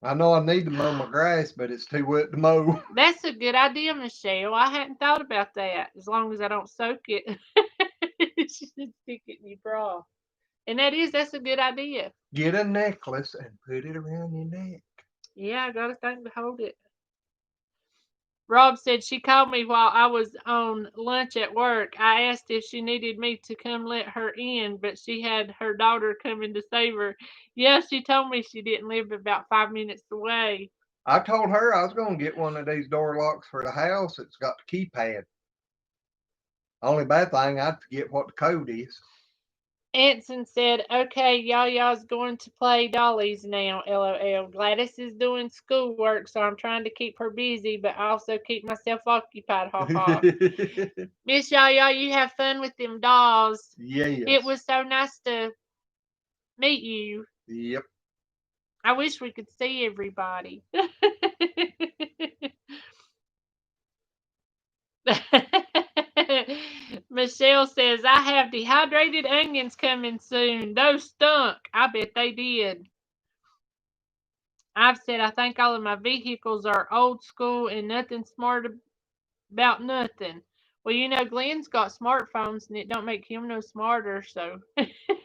I know I need to mow my grass, but it's too wet to mow. That's a good idea, Michelle. I hadn't thought about that. As long as I don't soak it. You should stick it in your bra. And that's a good idea. Get a necklace and put it around your neck. Yeah, I got a thing to hold it. Rob said she called me while I was on lunch at work. I asked if she needed me to come let her in, but she had her daughter coming to save her. Yeah, she told me she didn't live about 5 minutes away. I told her I was going to get one of these door locks for the house. It's got the keypad. Only bad thing, I'd forget what the code is. Anson said, okay, Yaya's going to play dollies now, LOL. Gladys is doing schoolwork, so I'm trying to keep her busy, but also keep myself occupied, ha ha. Miss Yaya, you have fun with them dolls. Yes. It was so nice to meet you. Yep. I wish we could see everybody. Michelle says, I have dehydrated onions coming soon. Those stunk. I bet they did. I've said I think all of my vehicles are old school and nothing smart about nothing. Well, you know, Glenn's got smartphones and it don't make him no smarter, so.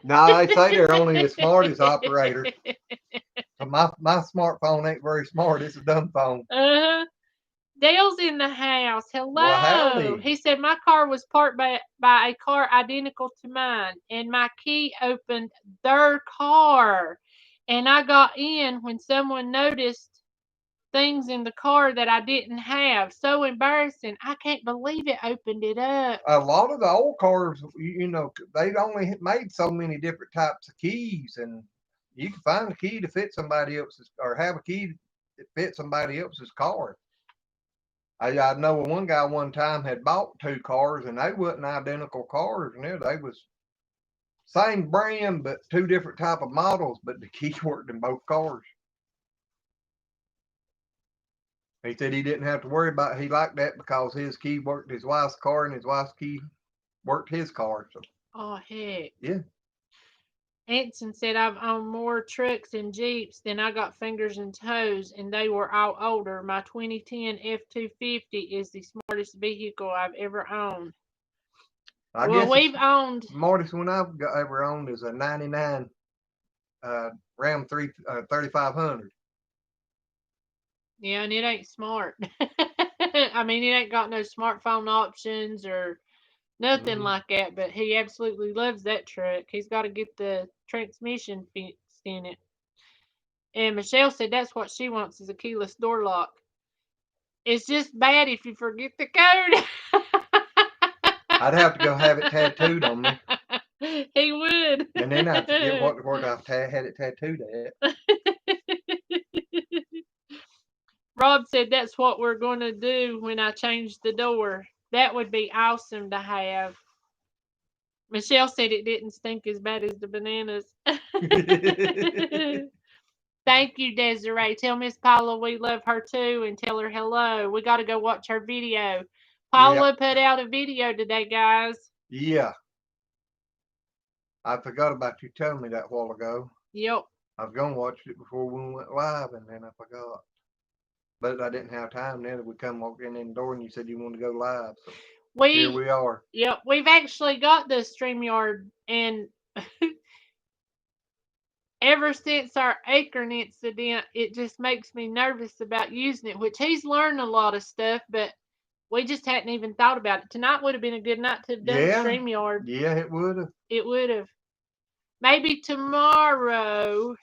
No, they say they're only as smart as operators. So my smartphone ain't very smart. It's a dumb phone. Uh-huh. Dale's in the house. Hello. Well, howdy. He said my car was parked by a car identical to mine, and my key opened their car. And I got in when someone noticed things in the car that I didn't have. So embarrassing. I can't believe it opened it up. A lot of the old cars, you know, they'd only made so many different types of keys, and you can find a key to fit somebody else's, or have a key that fits somebody else's car. I know one guy one time had bought 2 cars, and they wasn't identical cars, and they was same brand, but 2 different type of models, but the key worked in both cars. He said he didn't have to worry about it. He liked that because his key worked his wife's car, and his wife's key worked his car. So, Oh, heck. yeah. Anson said, I've owned more trucks and Jeeps than I got fingers and toes, and they were all older. My 2010 F-250 is the smartest vehicle I've ever owned. I Well, guess we've owned. the smartest one I've ever owned is a 99 Ram 3500. Yeah, and it ain't smart. I mean, it ain't got no smartphone options or nothing like that, but he absolutely loves that truck. He's got to get the transmission fixed in it. And Michelle said that's what she wants is a keyless door lock. It's just bad if you forget the code. I'd have to go have it tattooed on me. He would. And then I'd forget what I had it tattooed at. Rob said that's what we're going to do when I change the door. That would be awesome to have. Michelle said it didn't stink as bad as the bananas. Thank you, Desiree. Tell Miss Paula we love her too and tell her hello. We got to go watch her video. Paula put out a video today, guys. Yeah. I forgot about you telling me that a while ago. Yep. I was going to watch it before we went live, and then I forgot. But I didn't have time then. We come walking in the door, and you said you wanted to go live. So here we are. Yep. We've actually got the StreamYard, and ever since our Acorn incident, it just makes me nervous about using it, which he's learned a lot of stuff, but we just hadn't even thought about it. Tonight would have been a good night to have done StreamYard. Yeah, it would have. It would have. Maybe tomorrow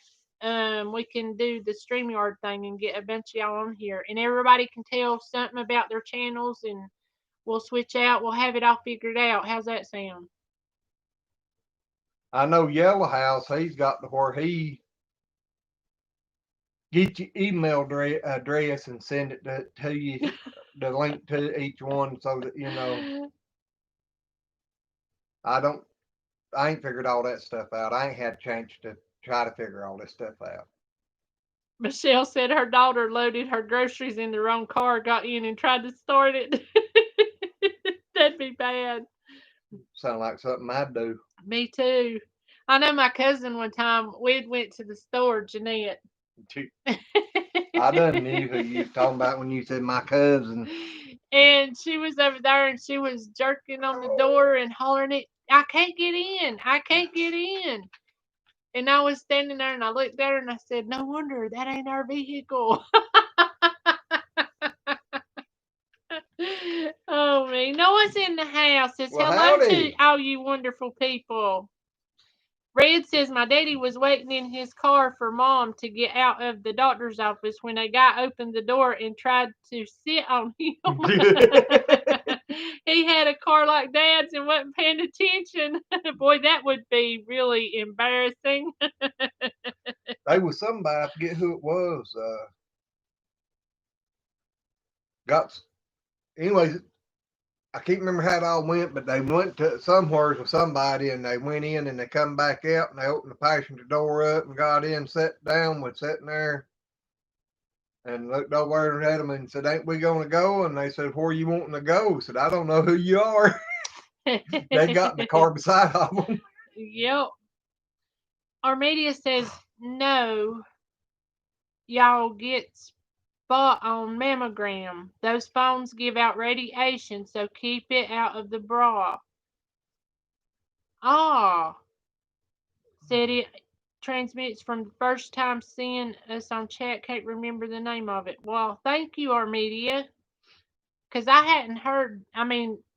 we can do the StreamYard thing and get a bunch of y'all on here. And everybody can tell something about their channels and we'll switch out. We'll have it all figured out. How's that sound? I know Yellow House, he's got to where he get your email address and send it to you, the link to each one so that, you know, I ain't figured all that stuff out. I ain't had a chance to try to figure all this stuff out. Michelle said her daughter loaded her groceries in the wrong car, got in and tried to start it. That'd be bad. Sound like something I'd do. Me too. I know my cousin one time, we went to the store, Jeanette. I done knew who you talking about when you said my cousin. And she was over there and she was jerking on the door and hollering it, I can't get in. I can't get in. And I was standing there and I looked at her and I said, no wonder that ain't our vehicle. Oh, me. Noah's in the house. Says hello to all you wonderful people. Red says my daddy was waiting in his car for mom to get out of the doctor's office when a guy opened the door and tried to sit on him. He had a car like dad's and wasn't paying attention. Boy, that would be really embarrassing. There was somebody, I forget who it was. Anyways, I can't remember how it all went, but they went to somewhere with somebody and they went in and they come back out and they opened the passenger door up and got in, sat down, was sitting there and looked over at them and said, ain't we going to go? And they said, where are you wanting to go? I said, I don't know who you are. They got in the car beside of them. Yep. Armedia says, no, y'all get spot on mammogram. Those phones give out radiation, so keep it out of the bra. Said it transmits from the first time seeing us on chat. Can't remember the name of it. Well, thank you, Armedia. Because I hadn't heard, I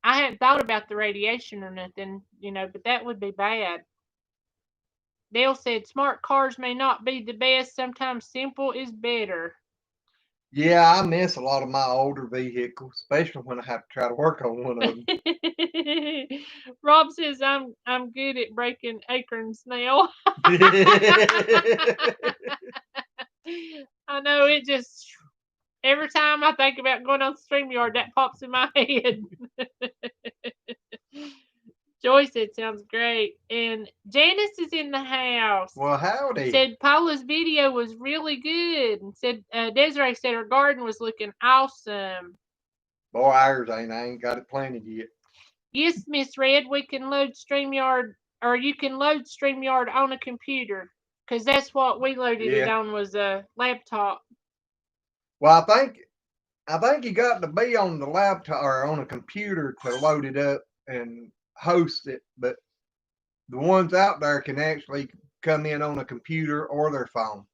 hadn't thought about the radiation or nothing, but that would be bad. Dale said, smart cars may not be the best. Sometimes simple is better. Yeah, I miss a lot of my older vehicles, especially when I have to try to work on one of them. Rob says I'm good at breaking acorns now. I know it just Every time I think about going on StreamYard, that pops in my head. Joy said, sounds great. And Janice is in the house. Well, howdy. Said Paula's video was really good. And said Desiree said her garden was looking awesome. Boy, ours ain't. I ain't got it planted yet. Yes, Miss Red, we can load StreamYard, or you can load StreamYard on a computer. Because that's what we loaded it on, was a laptop. Well, I think you got to be on the laptop or on a computer to load it up and host it, but the ones out there can actually come in on a computer or their phone.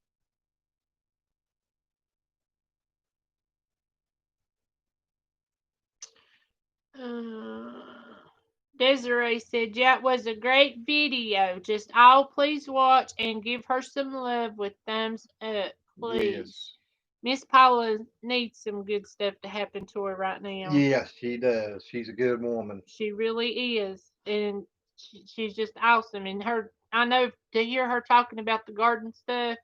Desiree said, yeah, it was a great video. Just all please watch and give her some love with thumbs up, please. Yes. Miss Paula needs some good stuff to happen to her right now. Yes, she does. She's a good woman. She really is. And she's just awesome. And I know to hear her talking about the garden stuff,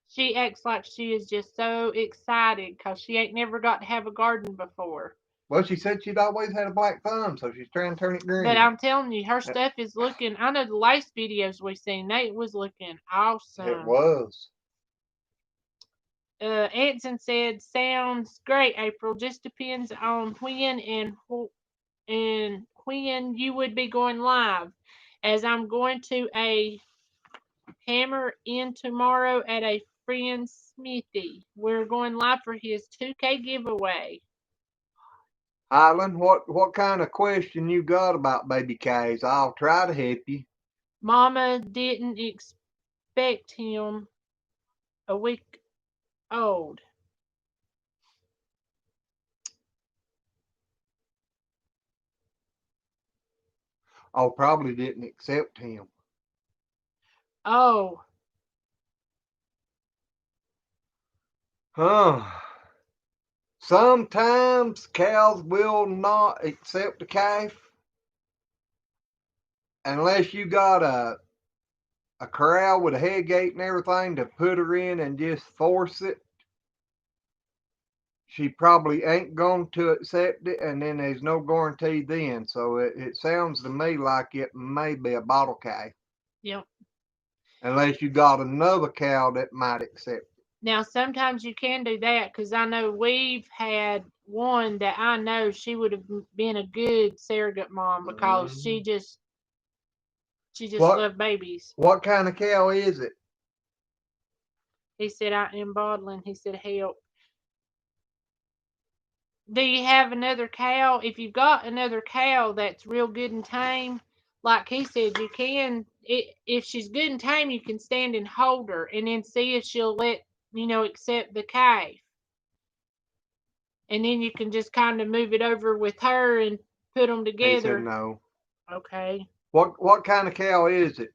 she acts like she is just so excited because she ain't never got to have a garden before. Well, she said she'd always had a black thumb, so she's trying to turn it green. But I'm telling you, her stuff is looking, I know the last videos we seen, it was looking awesome. It was. Anson said, sounds great, April. Just depends on when and when you would be going live. As I'm going to a hammer in tomorrow at a friend's smithy. We're going live for his 2K giveaway. Highland, what kind of question you got about baby K's? I'll try to help you. Mama didn't expect him a week old. Oh, probably didn't accept him. Oh. Huh. Sometimes cows will not accept a calf unless you got a corral with a head gate and everything to put her in and just force it. She probably ain't going to accept it, and then there's no guarantee then. So it sounds to me like it may be a bottle calf. Yep. Unless you got another cow that might accept it. Now, sometimes you can do that because I know we've had one that I know she would have been a good surrogate mom because she just loved babies. What kind of cow is it? He said, I am bottling. He said, help. Do you have another cow? If you've got another cow that's real good and tame, like he said, you can, if she's good and tame, you can stand and hold her and then see if she'll accept the calf. And then you can just kind of move it over with her and put them together. He said no. Okay. What kind of cow is it?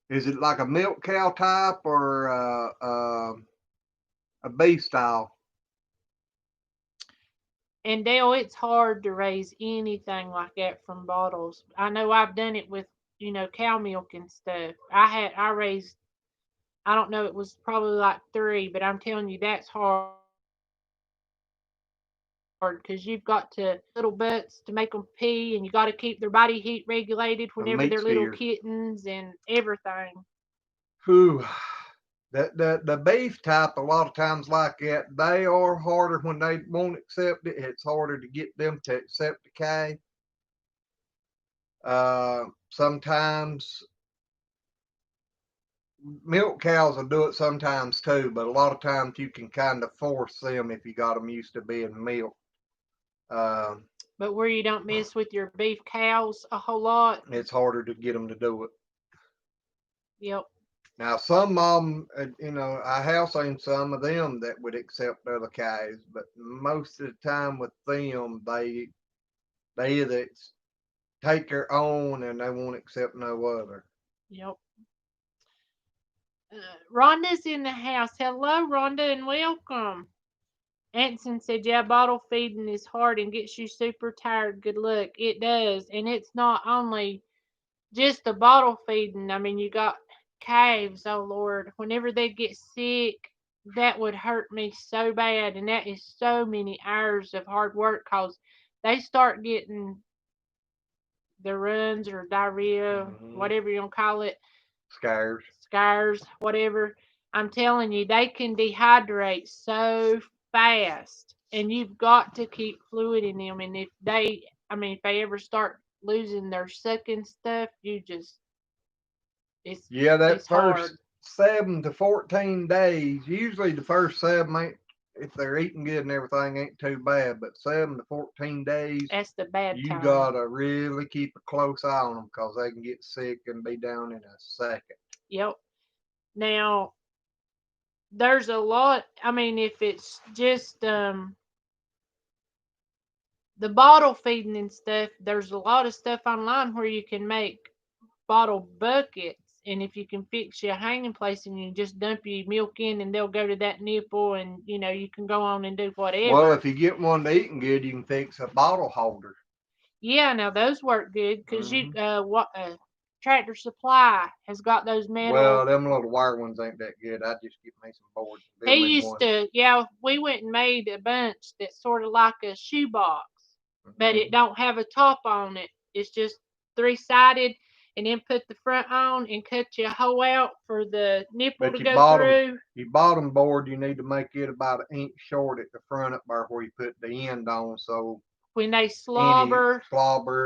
Is it like a milk cow type or a beef style? And Dale, it's hard to raise anything like that from bottles. I know I've done it with, cow milk and stuff. I raised, I don't know, it was probably like 3, but I'm telling you, that's hard because you've got to little butts to make them pee, and you got to keep their body heat regulated whenever they're little kittens and everything. Whew. The beef type, a lot of times like that, they are harder when they won't accept it. It's harder to get them to accept the calf. Sometimes milk cows will do it sometimes too, but a lot of times you can kind of force them if you got them used to being milked. But where you don't mess with your beef cows a whole lot, it's harder to get them to do it. Yep. Now, some of them, I have seen some of them that would accept other cows, but most of the time with them, they either take their own and they won't accept no other. Yep. Rhonda's in the house. Hello, Rhonda, and welcome. Anson said, yeah, bottle feeding is hard and gets you super tired. Good luck. It does. And it's not only just the bottle feeding. I mean, you got calves, oh Lord, whenever they get sick, that would hurt me so bad. And that is so many hours of hard work because they start getting the runs or diarrhea, whatever you want to call it, scars, whatever. I'm telling you, they can dehydrate so fast, and you've got to keep fluid in them. And if they ever start losing their sucking stuff, that it's first hard. 7 to 14 days, usually the first 7 ain't, if they're eating good and everything, ain't too bad, but 7 to 14 days, That's the bad you time. gotta really keep a close eye on them because they can get sick and be down in a second. Yep. Now, there's a lot. If it's just the bottle feeding and stuff, there's a lot of stuff online where you can make bottle buckets. And if you can fix your hanging place and you just dump your milk in and they'll go to that nipple and you can go on and do whatever. Well, if you get one eating good, you can fix a bottle holder. Yeah, now those work good because Tractor Supply has got those metal. Well, them little wire ones ain't that good. I just get me some boards. He used to, we went and made a bunch that's sort of like a shoebox, but it don't have a top on it. It's just 3-sided, and then put the front on and cut your hole out for the nipple to go through. Your bottom board, you need to make it about an inch short at the front up there where you put the end on, so when they slobber,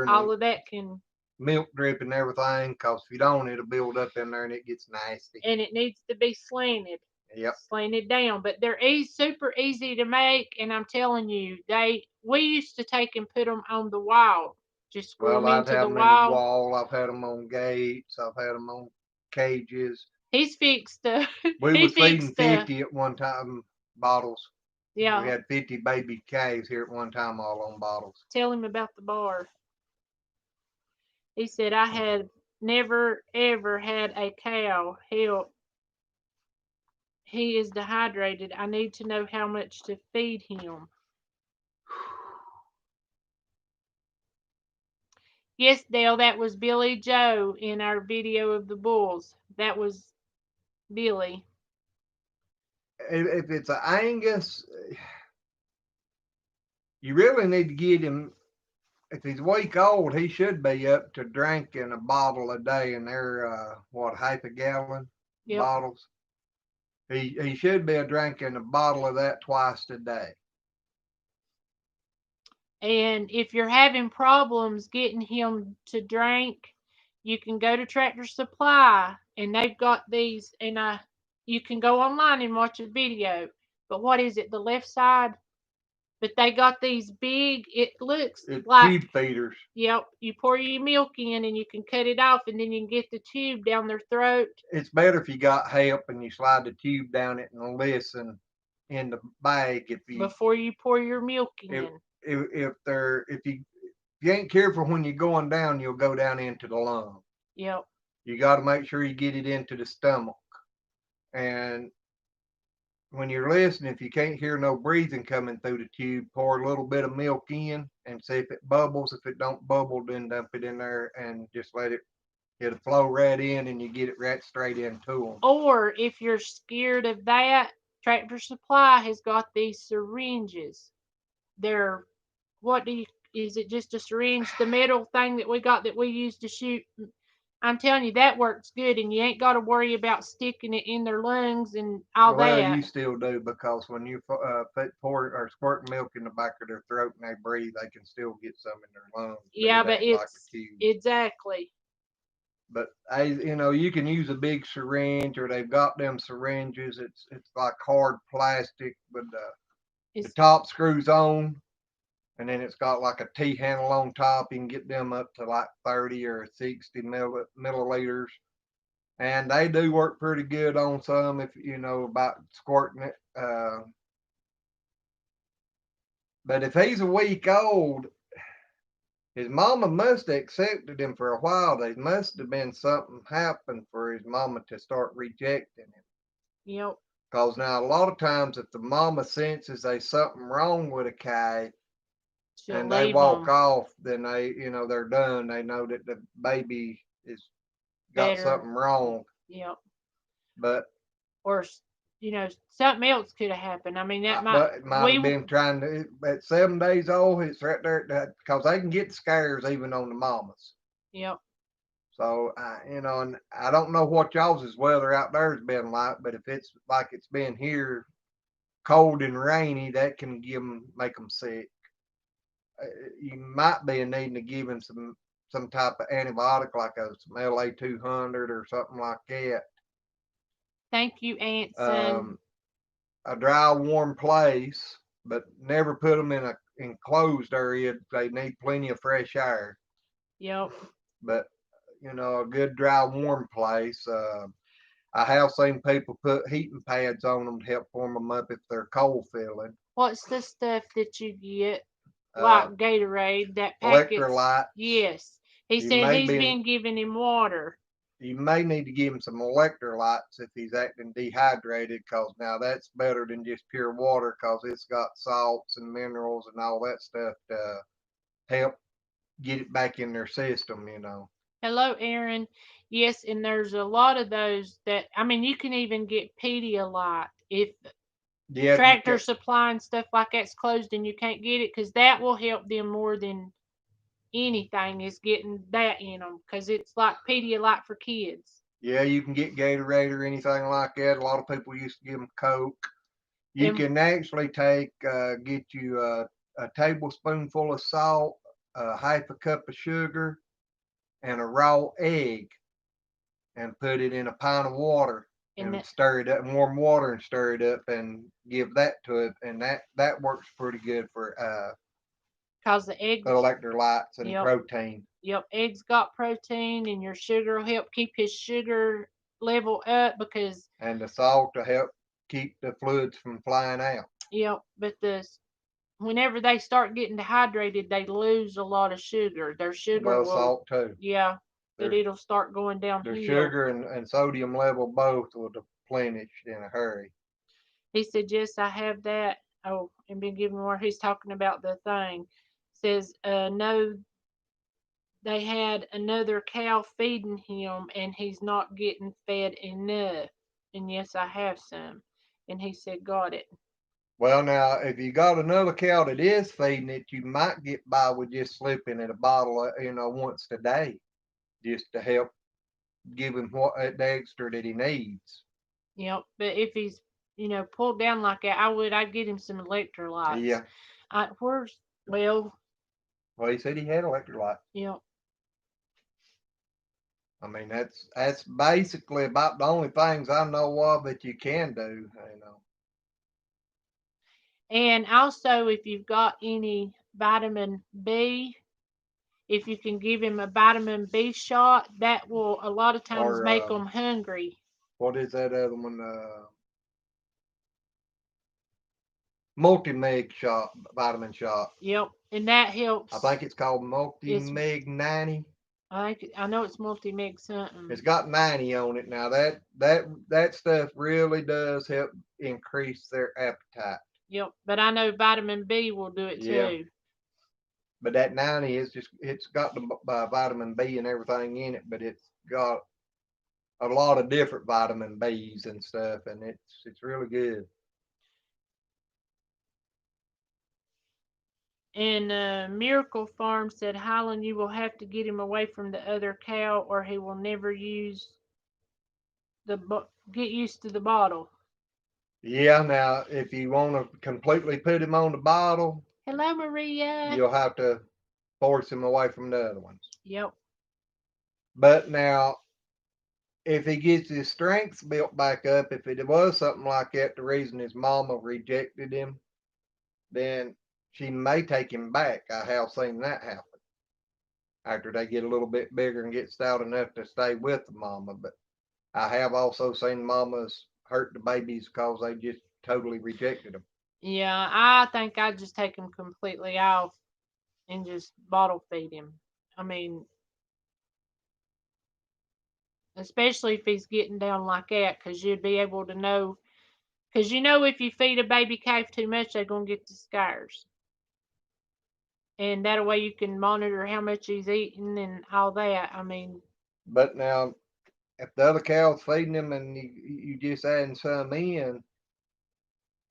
and all of that can milk drip and everything, because if you don't, it'll build up in there and it gets nasty. And it needs to be slanted. Yep. Slanted down. But they're super easy to make, and I'm telling you, we used to take and put them on the wall. Just screw them into the wall. I've had them on gates. I've had them on cages. He's fixed we was feeding 50 at one time, bottles. Yeah. We had 50 baby calves here at one time, all on bottles. Tell him about the bar. He said, I had never, ever had a cow help. He is dehydrated. I need to know how much to feed him. Yes, Dale, that was Billy Joe in our video of the bulls. That was Billy. If it's an Angus, you really need to get him. If he's a week old, he should be up to drinking a bottle a day, and they're half a gallon bottles. He should be drinking a bottle of that twice a day. And if you're having problems getting him to drink, you can go to Tractor Supply, and they've got these, and you can go online and watch a video. But what is it, the left side? But they got these big, it looks like tube feeders. Yep. You pour your milk in and you can cut it off, and then you can get the tube down their throat. It's better if you got help and you slide the tube down it and listen in the bag before you pour your milk in. If you ain't careful when you're going down, you'll go down into the lung. Yep. You got to make sure you get it into the stomach. And when you're listening, if you can't hear no breathing coming through the tube, pour a little bit of milk in and see if it bubbles. If it don't bubble, then dump it in there and just let it'll flow right in, and you get it right straight into them. Or if you're scared of that, Tractor Supply has got these syringes. They're, is it just a syringe? The metal thing that we got that we use to shoot. I'm telling you, that works good, and you ain't got to worry about sticking it in their lungs and all that. Well, you still do, because when you pour or squirt milk in the back of their throat and they breathe, they can still get some in their lungs. Yeah, but it's exactly. But you can use a big syringe, or they've got them syringes. It's like hard plastic, but the top screws on, and then it's got like a T handle on top. You can get them up to like 30 or 60 milliliters. And they do work pretty good on some if you know about squirting it. But if he's a week old, his mama must have accepted him for a while. There must have been something happen for his mama to start rejecting him. Yep. Because now a lot of times if the mama senses there's something wrong with a cow and they walk off, then they're done. They know that the baby is got something wrong. Yep. But or something else could have happened. I mean, that but it might we have been trying to at 7 days old. It's right there because they can get scares even on the mamas. Yep. So and I don't know what y'all's weather out there has been like, but if it's like it's been here, cold and rainy, that can make them sick. You might be needing to give him some type of antibiotic like some LA 200 or something like that. Thank you, Anson. A dry, warm place, but never put them in a enclosed area. They need plenty of fresh air. Yep. But a good, dry, warm place. I have seen people put heating pads on them to help warm them up if they're cold feeling. What's the stuff that you get? Uh, Like Gatorade, that packets. Electrolytes. Yes. He said he's been giving him water. You may need to give him some electrolytes if he's acting dehydrated, because now that's better than just pure water, because it's got salts and minerals and all that stuff to help get it back in their system. Hello, Aaron. Yes, and there's a lot of those that, I mean, you can even get Pedialyte if Yeah, Tractor Supply and stuff like that's closed and you can't get it, because that will help them more than anything is getting that in them, because it's like Pedialyte for kids. Yeah, you can get Gatorade or anything like that. A lot of people used to give them Coke. You can actually get you a tablespoonful of salt, half a cup of sugar, and a raw egg, and put it in a pint of water and stir it up, warm water, and stir it up and give that to it, and that works pretty good for because the eggs, electrolytes and protein. Yep, eggs got protein, and your sugar will help keep his sugar level up and the salt to help keep the fluids from flying out. Yep, but whenever they start getting dehydrated, they lose a lot of sugar. Their sugar salt too. Yeah, but it'll start going downhill. Their sugar and sodium level both will deplenish in a hurry. He said, yes, I have that. Oh, and been given more. He's talking about the thing. Says, no, they had another cow feeding him and he's not getting fed enough. And yes, I have some. And he said, got it. Well, now, if you got another cow that is feeding it, you might get by with just slipping it a bottle, once a day, just to help give him the extra that he needs. Yep, but if he's, pulled down like that, I'd get him some electrolytes. Yeah. Well, he said he had electrolytes. Yep. I mean, that's basically about the only things I know of that you can do. And also, if you've got any vitamin B, if you can give him a vitamin B shot, that will a lot of times make them hungry. What is that other one? Multi-Meg shot, vitamin shot. Yep, and that helps. I think it's called Multi-Meg 90. I know it's Multi-Meg something. It's got 90 on it now. That stuff really does help increase their appetite. Yep, but I know vitamin B will do it too. But that 90 it's got the vitamin B and everything in it, but it's got a lot of different vitamin B's and stuff, and it's really good. And Miracle Farm said, Highland, you will have to get him away from the other cow, or he will never get used to the bottle. Yeah, now if you want to completely put him on the bottle, hello, Maria, you'll have to force him away from the other ones. Yep. But now, if he gets his strength built back up, if it was something like that, the reason his mama rejected him, then she may take him back. I have seen that happen after they get a little bit bigger and get stout enough to stay with the mama. But I have also seen mamas hurt the babies because they just totally rejected them. Yeah, I think I'd just take him completely off and just bottle feed him. I mean, especially if he's getting down like that, because you'd be able to know. Because if you feed a baby calf too much, they're going to get the scars. And that way you can monitor how much he's eating and all that. I mean. But now, if the other cow's feeding them and you just adding some in,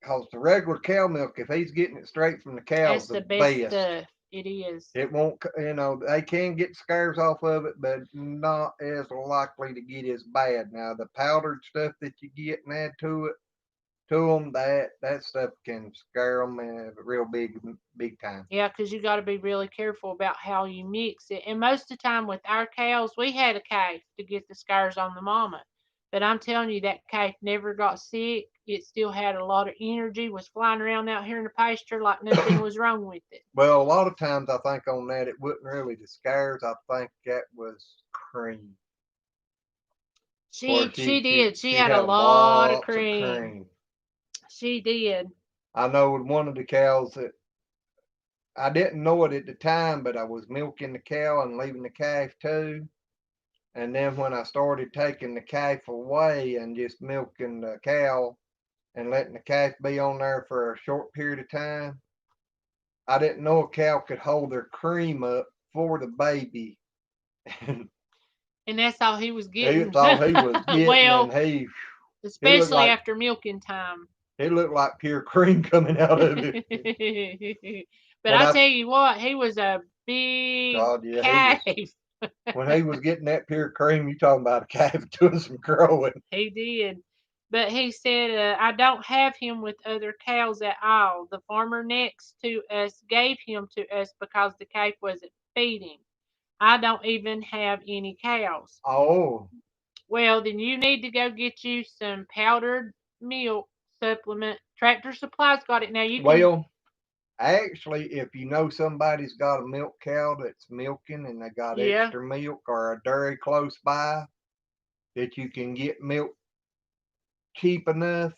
because the regular cow milk, if he's getting it straight from the cow, is That's the the best best. stuff. It is. It won't, they can get scars off of it, but not as likely to get as bad. Now, the powdered stuff that you get and add to them, that stuff can scare them real big time. Yeah, because you got to be really careful about how you mix it. And most of the time with our cows, we had a calf to get the scars on the mama. But I'm telling you, that calf never got sick. It still had a lot of energy, was flying around out here in the pasture like nothing was wrong with it. Well, a lot of times I think on that it wasn't really the scars. I think that was cream. Where She did. She she had a had lot of lots of cream. cream. She did. I know with one of the cows that I didn't know it at the time, but I was milking the cow and leaving the calf too. And then when I started taking the calf away and just milking the cow and letting the calf be on there for a short period of time, I didn't know a cow could hold their cream up for the baby. And And that's all he was that's getting. all he was getting, and Well, he looked especially like after milking time. pure cream coming out of it. But When I I tell you what, he was a big God, yeah, he was calf. when he was getting that pure cream. You talking about a calf doing some growing? He did. But he said, I don't have him with other cows at all. The farmer next to us gave him to us because the calf wasn't feeding. I don't even have any cows. Oh, Well, then you need to go get you some powdered milk supplement. Tractor Supply's got it now. You can, well, actually, if you know somebody's got a milk cow that's milking and they got yeah, extra milk or a dairy close by that you can get milk cheap enough,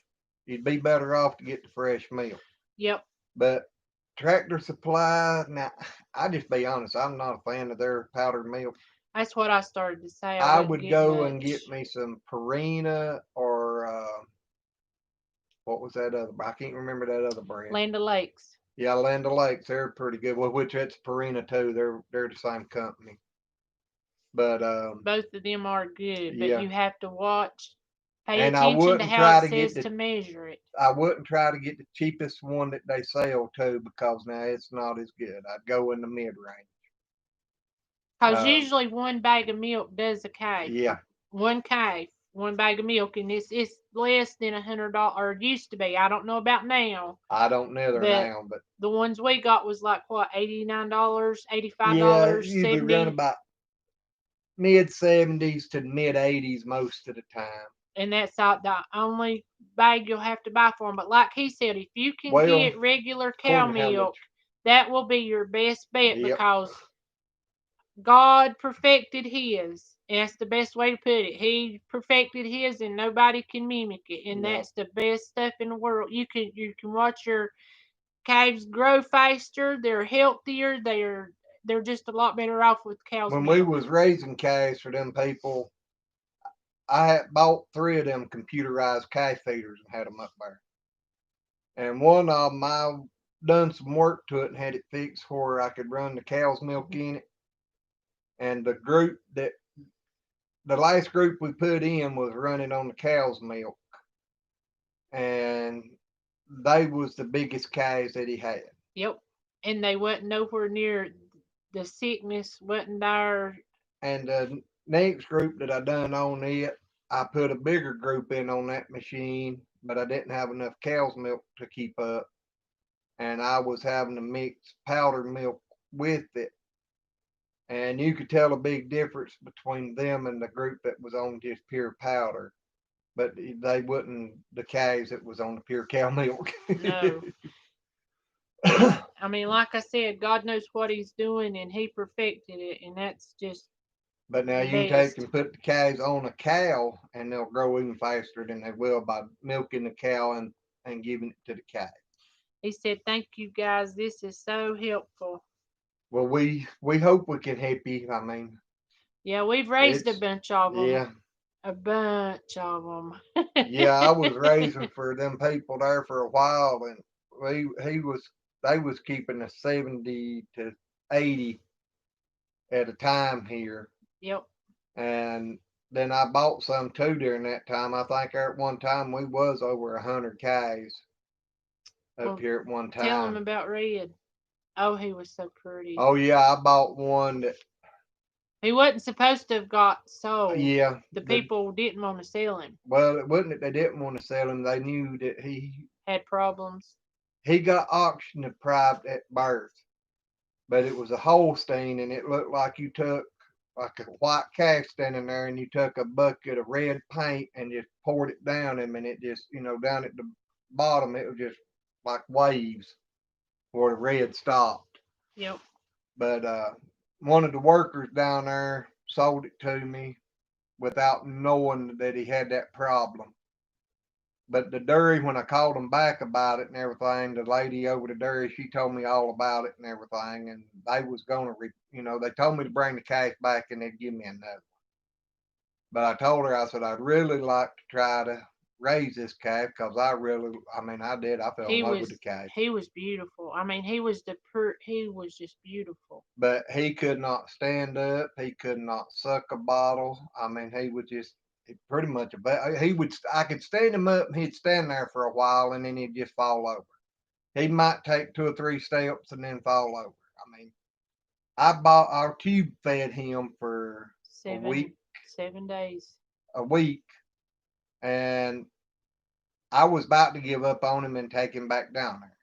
you'd be better off to get the fresh milk. yep. But Tractor Supply, now, I just be honest, I'm not a fan of their powdered milk. That's what I started to say. I I wouldn't would get go and get much. me some Purina or what was that other? I can't remember that other brand. Land O'Lakes. Yeah, Land O'Lakes, they're pretty good. Well, which it's Purina too. They're the same company. But Both of them are good, but yeah, you have to watch, pay and I attention to wouldn't how it try to get says the to measure it. I wouldn't try to get the cheapest one that they sell too because now it's not as good. I'd go in the mid range. Because usually one bag of milk does a calf. Yeah, One calf, one bag of milk, and it's less than $100, or it used to be. I don't know about now, I don't neither but now, but the ones we got was like what, $89, $85, yeah, it usually run 70, about mid 70s to mid 80s most of the time. and that's not the only bag you'll have to buy for them. But like he said, if you can Well, get regular cow according to how milk, much. that will be your best bet Yep. because God perfected his. And that's the best way to put it. He perfected his and nobody can mimic it. And No. that's the best stuff in the world. You can watch your calves grow faster, they're healthier, they're just a lot better off with cow's When we milk. was raising calves for them people, I had bought 3 of them computerized calf feeders and had them up there. And one of them, I done some work to it and had it fixed where I could run the cow's milk in it. And the last group we put in was running on the cow's milk, and they was the biggest calves that he had. Yep. And they wasn't nowhere near, the sickness wasn't there. And the next group that I done on it, I put a bigger group in on that machine, but I didn't have enough cow's milk to keep up. And I was having to mix powdered milk with it. And you could tell a big difference between them and the group that was on just pure powder. But they wouldn't the calves that was on the pure cow milk. No. I mean, like I said, God knows what he's doing and he perfected it, and that's just But now the you can take best. and put the calves on a cow and they'll grow even faster than they will by milking the cow and giving it to the calf. He said, "Thank you guys. This is so helpful." Well, we hope we can help you. I mean, Yeah, we've raised a it's bunch of them. yeah, A bunch of them. yeah. I was raising for them people there for a while, and he was they was keeping a 70 to 80 at a time here, Yep. and then I bought some too during that time. I think at one time we was over 100 calves up Well, here at one tell him time. about Red. Oh, he was so pretty. Oh yeah, I bought one that He wasn't supposed to have got sold. yeah The the people didn't want to sell him. well it wasn't that they didn't want to sell him. They knew that Had problems. he got auction deprived at birth, but it was a Holstein and it looked like you took like a white calf standing there and you took a bucket of red paint and just poured it down him and it just down at the bottom it was just like waves where the red stopped. Yep. But one of the workers down there sold it to me without knowing that he had that problem. But the dairy, when I called them back about it and everything, the lady over the dairy, she told me all about it and everything, and they was gonna, they told me to bring the cash back and they'd give me another. But I told her, I said I'd really like to try to raise this calf because I did, I fell in He love with the was calf. he was beautiful. I mean, he was just beautiful. But he could not stand up. He could not suck a bottle. I mean, he was just pretty much he would. I could stand him up, and he'd stand there for a while, and then he'd just fall over. He might take 2 or 3 steps and then fall over. I mean, I bought our tube fed him for a Seven week, 7 days. a week, and I was about to give up on him and take him back down there.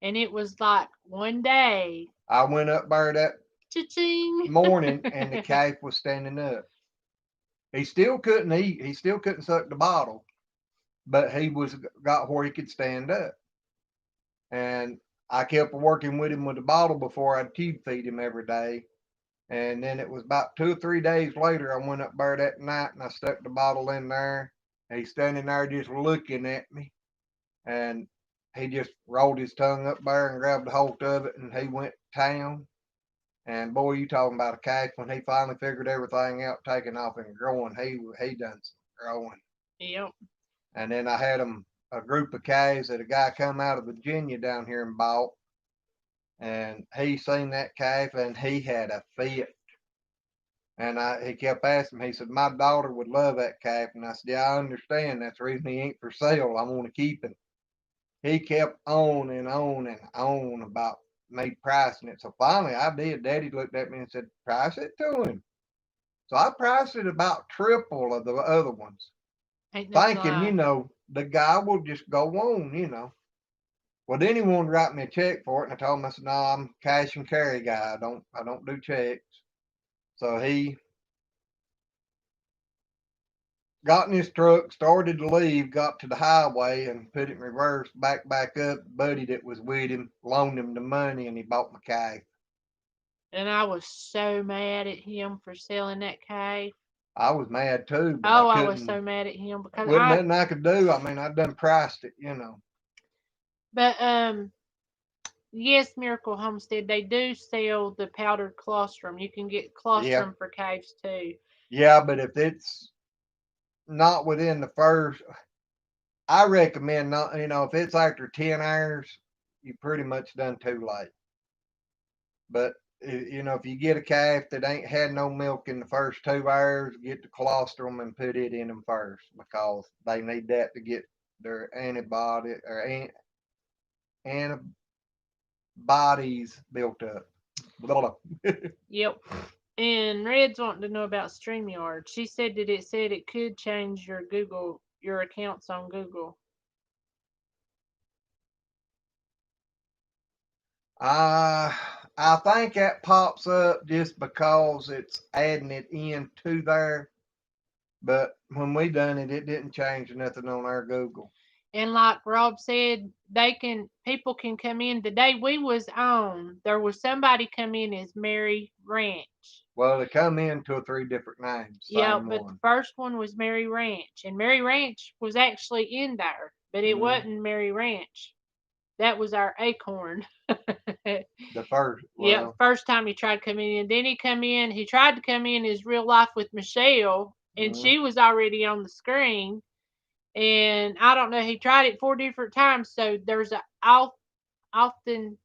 And it was like one day, I went up there that cha-ching. morning, and the calf was standing up. He still couldn't eat. He still couldn't suck the bottle, but he was got where he could stand up. And I kept working with him with the bottle before I'd tube feed him every day. And then it was about 2 or 3 days later, I went up there that night and I stuck the bottle in there. And he's standing there just looking at me. And he just rolled his tongue up there and grabbed a hold of it and he went to town. And boy, you talking about a calf when he finally figured everything out, taking off and growing, he done some growing. Yep. And then I had a group of calves that a guy come out of Virginia down here and bought. And he seen that calf and he had a fit. And he kept asking me, he said, my daughter would love that calf. And I said, yeah, I understand. That's the reason he ain't for sale. I want to keep him. He kept on and on and on about me pricing it. So finally I did. Daddy looked at me and said, price it to him. So I priced it about triple of the other ones, Ain't no thinking, lie. the guy will just go on. Well, then he wanted to write me a check for it, and I told him, I said, no, I'm a cash and carry guy. I don't do checks. So he got in his truck, started to leave, got to the highway and put it in reverse, back up. Buddy that was with him loaned him the money and he bought my calf. And I was so mad at him for selling that calf. I was mad too, but I Oh, I was so couldn't. mad at him because Wasn't nothing I could do. I mean, I done priced it. but yes, Miracle Homestead, they do sell the powdered colostrum. You can get Yeah, colostrum for calves too. yeah, but if it's not within the first, I recommend not. If it's after 10 hours, you pretty much done too late. But if you get a calf that ain't had no milk in the first 2 hours, get the colostrum and put it in them first because they need that to get their antibody or antibodies built up. Blah, blah. Yep. And Red's wanting to know about StreamYard. She said that it said it could change your accounts on Google. I think that pops up just because it's adding it into there. But when we done it, it didn't change nothing on our Google. And like Rob said, people can come in. The day we was on, there was somebody come in as Mary Ranch. Well, they come in 2 or 3 different names, Yeah, same but the one. first one was Mary Ranch, and Mary Ranch was actually in there, but it Mm, wasn't Mary Ranch. That was our acorn. the first, Yeah, well, first time he tried coming in. Then he tried to come in as real life with Michelle, and mm, she was already on the screen. And I don't know, he tried it 4 different times. So there's a authenticity,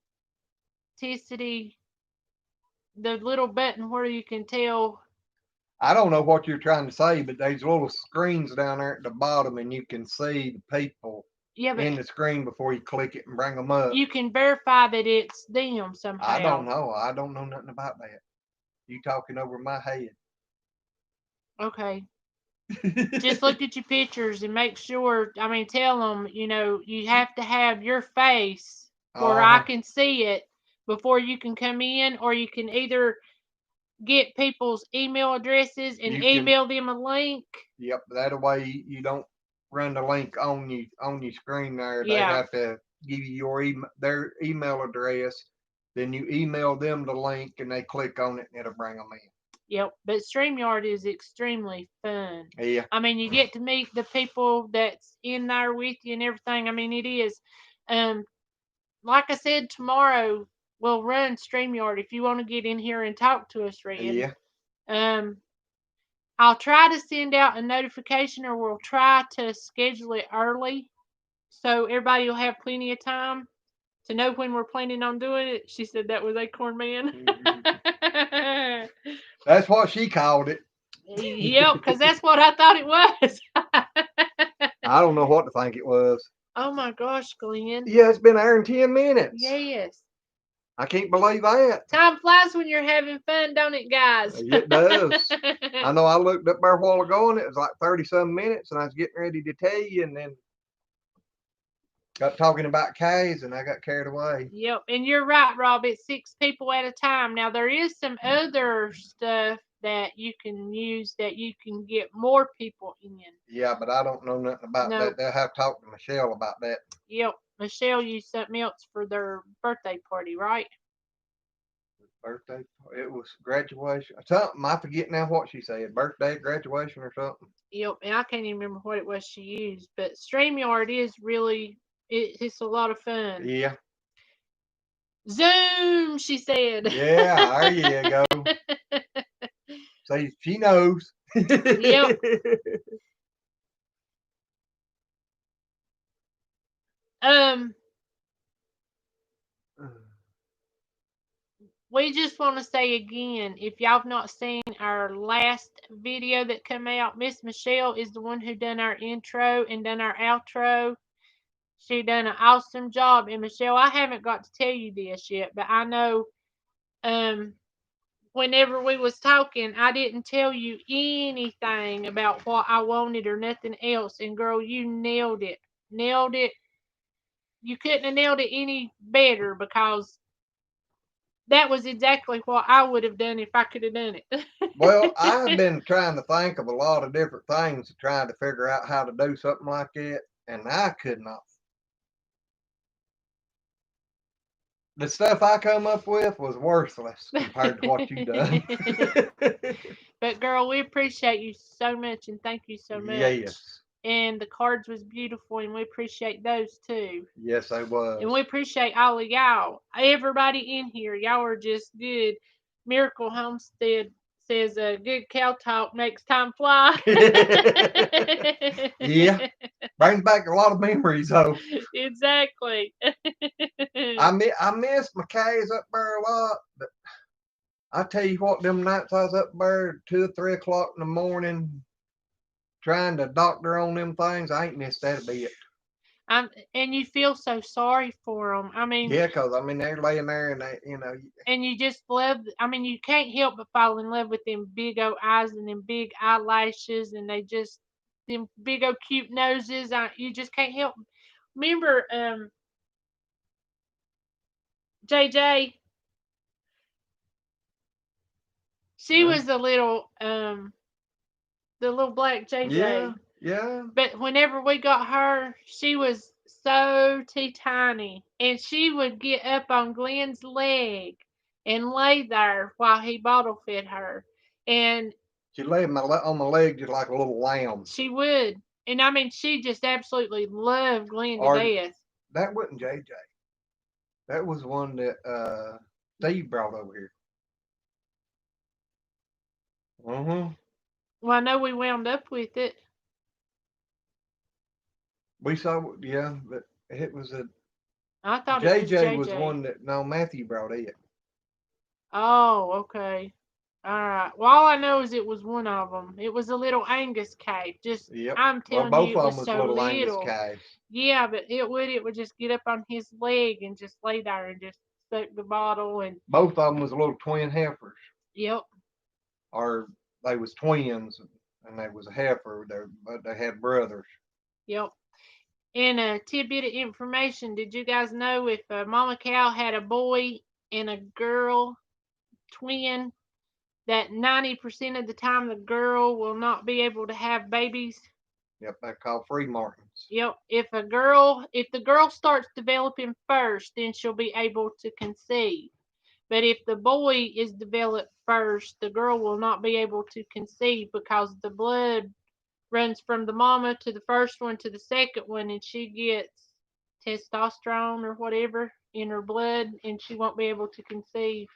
the little button where you can tell I don't know what you're trying to say, but there's little screens down there at the bottom, and you can see the people Yeah, in but the screen before you click it and bring them up. you can verify that it's them somehow. I don't know. I don't know nothing about that. You talking over my head. Okay. Just look at your pictures and make sure. I mean, tell them, you have to have your face where I can see it before you can come in, or you can either get people's email addresses and email them a link. Yep, that way you don't run the link on your screen there. They Yeah. have to give you their email address. Then you email them the link, and they click on it, and it'll bring them in. Yep, but StreamYard is extremely fun. Yeah. I mean, you get to meet the people that's in there with you and everything. I mean, it is. Like I said, tomorrow we'll run StreamYard if you want to get in here and talk to us, Red. Yeah. I'll try to send out a notification, or we'll try to schedule it early so everybody will have plenty of time to know when we're planning on doing it. She said that was Acorn Man. That's what she called it. Yep, because that's what I thought it was. I don't know what to think it was. Oh my gosh, Glenn. Yeah, it's been there in 10 minutes. Yes. I can't believe that. Time flies when you're having fun, don't it, guys? It does. I know I looked up there a while ago, and it was like 30-some minutes, and I was getting ready to tell you, and then got talking about K's, and I got carried away. Yep, and you're right, Rob. It's 6 people at a time. Now, there is some other stuff that you can use that you can get more people in. Yeah, but I don't know nothing about that. They'll have to talk to Michelle about that. Yep, Michelle used something else for their birthday party, right? Birthday? It was graduation. Something. I forget now what she said. Birthday, graduation, or something. Yep, and I can't even remember what it was she used. But StreamYard is really, it's a lot of fun. Yeah. Zoom, she said. Yeah, there you go. See, she knows. Yep. We just want to say again, if y'all have not seen our last video that came out, Miss Michelle is the one who done our intro and done our outro. She done an awesome job. And Michelle, I haven't got to tell you this yet, but I know whenever we was talking, I didn't tell you anything about what I wanted or nothing else. And girl, you nailed it. Nailed it. You couldn't have nailed it any better, because that was exactly what I would have done if I could have done it. Well, I've been trying to think of a lot of different things to try to figure out how to do something like that, and I could not. The stuff I come up with was worthless compared to what you done. But girl, we appreciate you so much, and thank you so much. Yes. And the cards was beautiful, and we appreciate those too. Yes, they was. And we appreciate all of y'all. Everybody in here, y'all are just good. Miracle Homestead says good cow talk makes time fly. Yeah. Brings back a lot of memories, though. Exactly. I miss my K's up there a lot, but I tell you what, them nights I was up there 2 or 3 o'clock in the morning trying to doctor on them things, I ain't missed that a bit. And you feel so sorry for them. I mean, yeah, because I mean they're laying there and they, and you just love. I mean, you can't help but fall in love with them big old eyes and them big eyelashes, and they just them big old cute noses. You just can't help. Remember, JJ? She was the little black JJ. Yeah, yeah. But whenever we got her, she was so tiny, and she would get up on Glenn's leg and lay there while he bottle fed her. And she lay on my leg just like a little lamb. She would. And I mean, she just absolutely loved Glenn to death. That wasn't JJ. That was one that Steve brought over here. Mm-hmm. Well, I know we wound up with it. We saw, yeah, but it was I thought JJ it was one that Matthew brought it. Oh, okay. All right. Well, all I know is it was one of them. It was a little Angus calf. Just, Yep. I'm Well, telling both you, of it them was was so little Angus little. calves. Yeah, but it would just get up on his leg and just lay there and just suck the bottle and. Both of them was little twin heifers. Yep. Or they was twins, and they was a heifer, but they had brothers. Yep. And a tidbit of information: did you guys know if a mama cow had a boy and a girl twin, that 90% of the time the girl will not be able to have babies? Yep, they're called free martins. Yep. If the girl starts developing first, then she'll be able to conceive. But if the boy is developed first, the girl will not be able to conceive because the blood runs from the mama to the first one to the second one, and she gets testosterone or whatever in her blood, and she won't be able to conceive.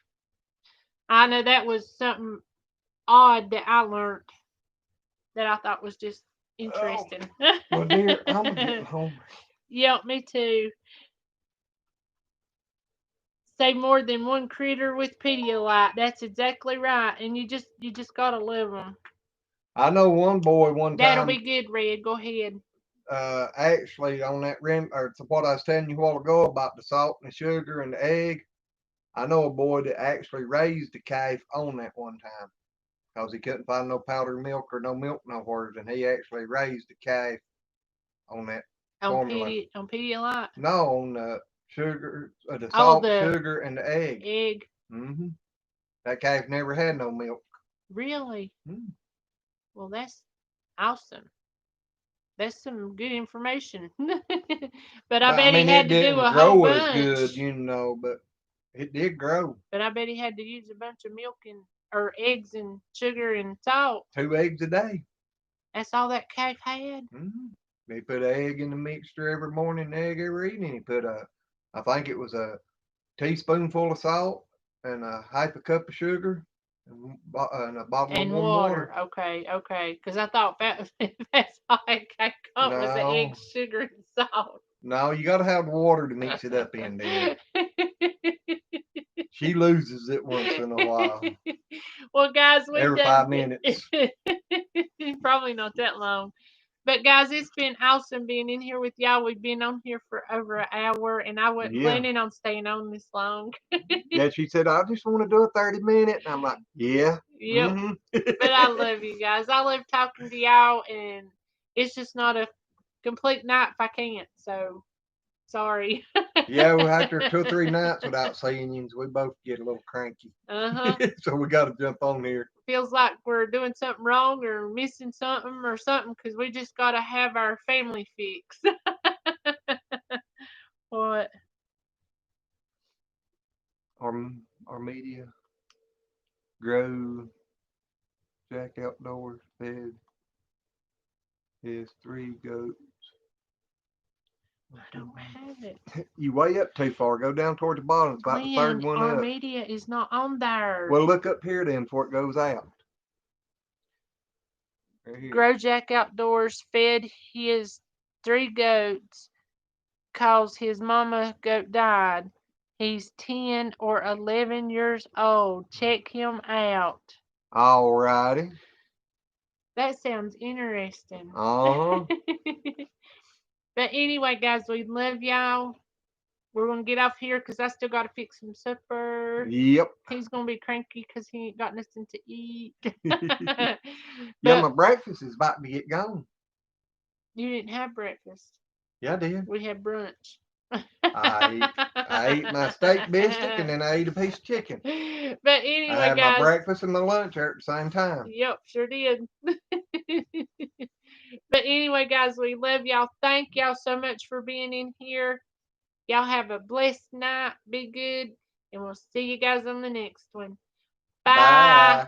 I know that was something odd that I learned that I thought was just interesting. Oh, well, dear, I'm getting hungry. Yep, me too. Say more than one critter with Pedialyte. That's exactly right, and you just gotta love them. I know one boy one That'll time. be good, Red. Go ahead. Actually, on that rim, or what I was telling you a while ago about the salt and the sugar and the egg. I know a boy that actually raised a calf on that one time because he couldn't find no powdered milk or no milk nowhere, and he actually raised a calf on that formula. On Pedialyte. No, on the sugar, the Oh, salt, the sugar, and the egg. egg. Hmm. That calf never had no milk. Really? Mm. Well, that's awesome. That's some good information. But I But I bet he mean, it had to do didn't a whole grow as good, bunch. but it did grow. But I bet he had to use a bunch of milk and or eggs and sugar and salt. 2 eggs a day. That's all that calf had. Hmm. He put an egg in the mixture every morning, an egg every evening. He put I think it was a teaspoonful of salt and a half a cup of sugar and a bottle of And warm water. water. Okay, okay. Because I thought that's all I got was the No, eggs, sugar, and salt. no, you got to have water to mix it up in there. She loses it once in a while, Well, guys, we've every done 5 minutes. probably not that long. But guys, it's been awesome being in here with y'all. We've been on here for over an hour, and I wasn't Yeah. planning on staying on this long. Yeah, she said, I just want to do a 30-minute. And I'm like, yeah. Yep. But I love you guys. I love talking to y'all, and it's just not a complete night if I can't. So sorry. Yeah, well, after 2 or 3 nights without seeing you, we both get a little cranky. Uh-huh. So we got to jump on here. Feels like we're doing something wrong or missing something or something because we just got to have our family fix. What? Our media grow, Jack Outdoors fed his 3 goats. I don't have it. You way up too far. Go down toward the bottom. It's about the third Glenn, one our up. media is not on there. Well, look up here then before it goes out. Right here. Grow Jack Outdoors fed his 3 goats cause his mama goat died. He's 10 or 11 years old. Check him out. All righty. That sounds interesting. Uh-huh. But anyway, guys, we love y'all. We're going to get off here because I still got to fix some supper. Yep. He's going to be cranky because he ain't got nothing to eat. Yeah, But my breakfast is about to get gone. you didn't have breakfast. Yeah, I did. We had brunch. I ate my steak biscuit and then I ate a piece of chicken. But I anyway, had my guys. breakfast and my lunch at the same time. Yep, sure did. But anyway, guys, we love y'all. Thank y'all so much for being in here. Y'all have a blessed night. Be good. And we'll see you guys on the next one. Bye. Bye.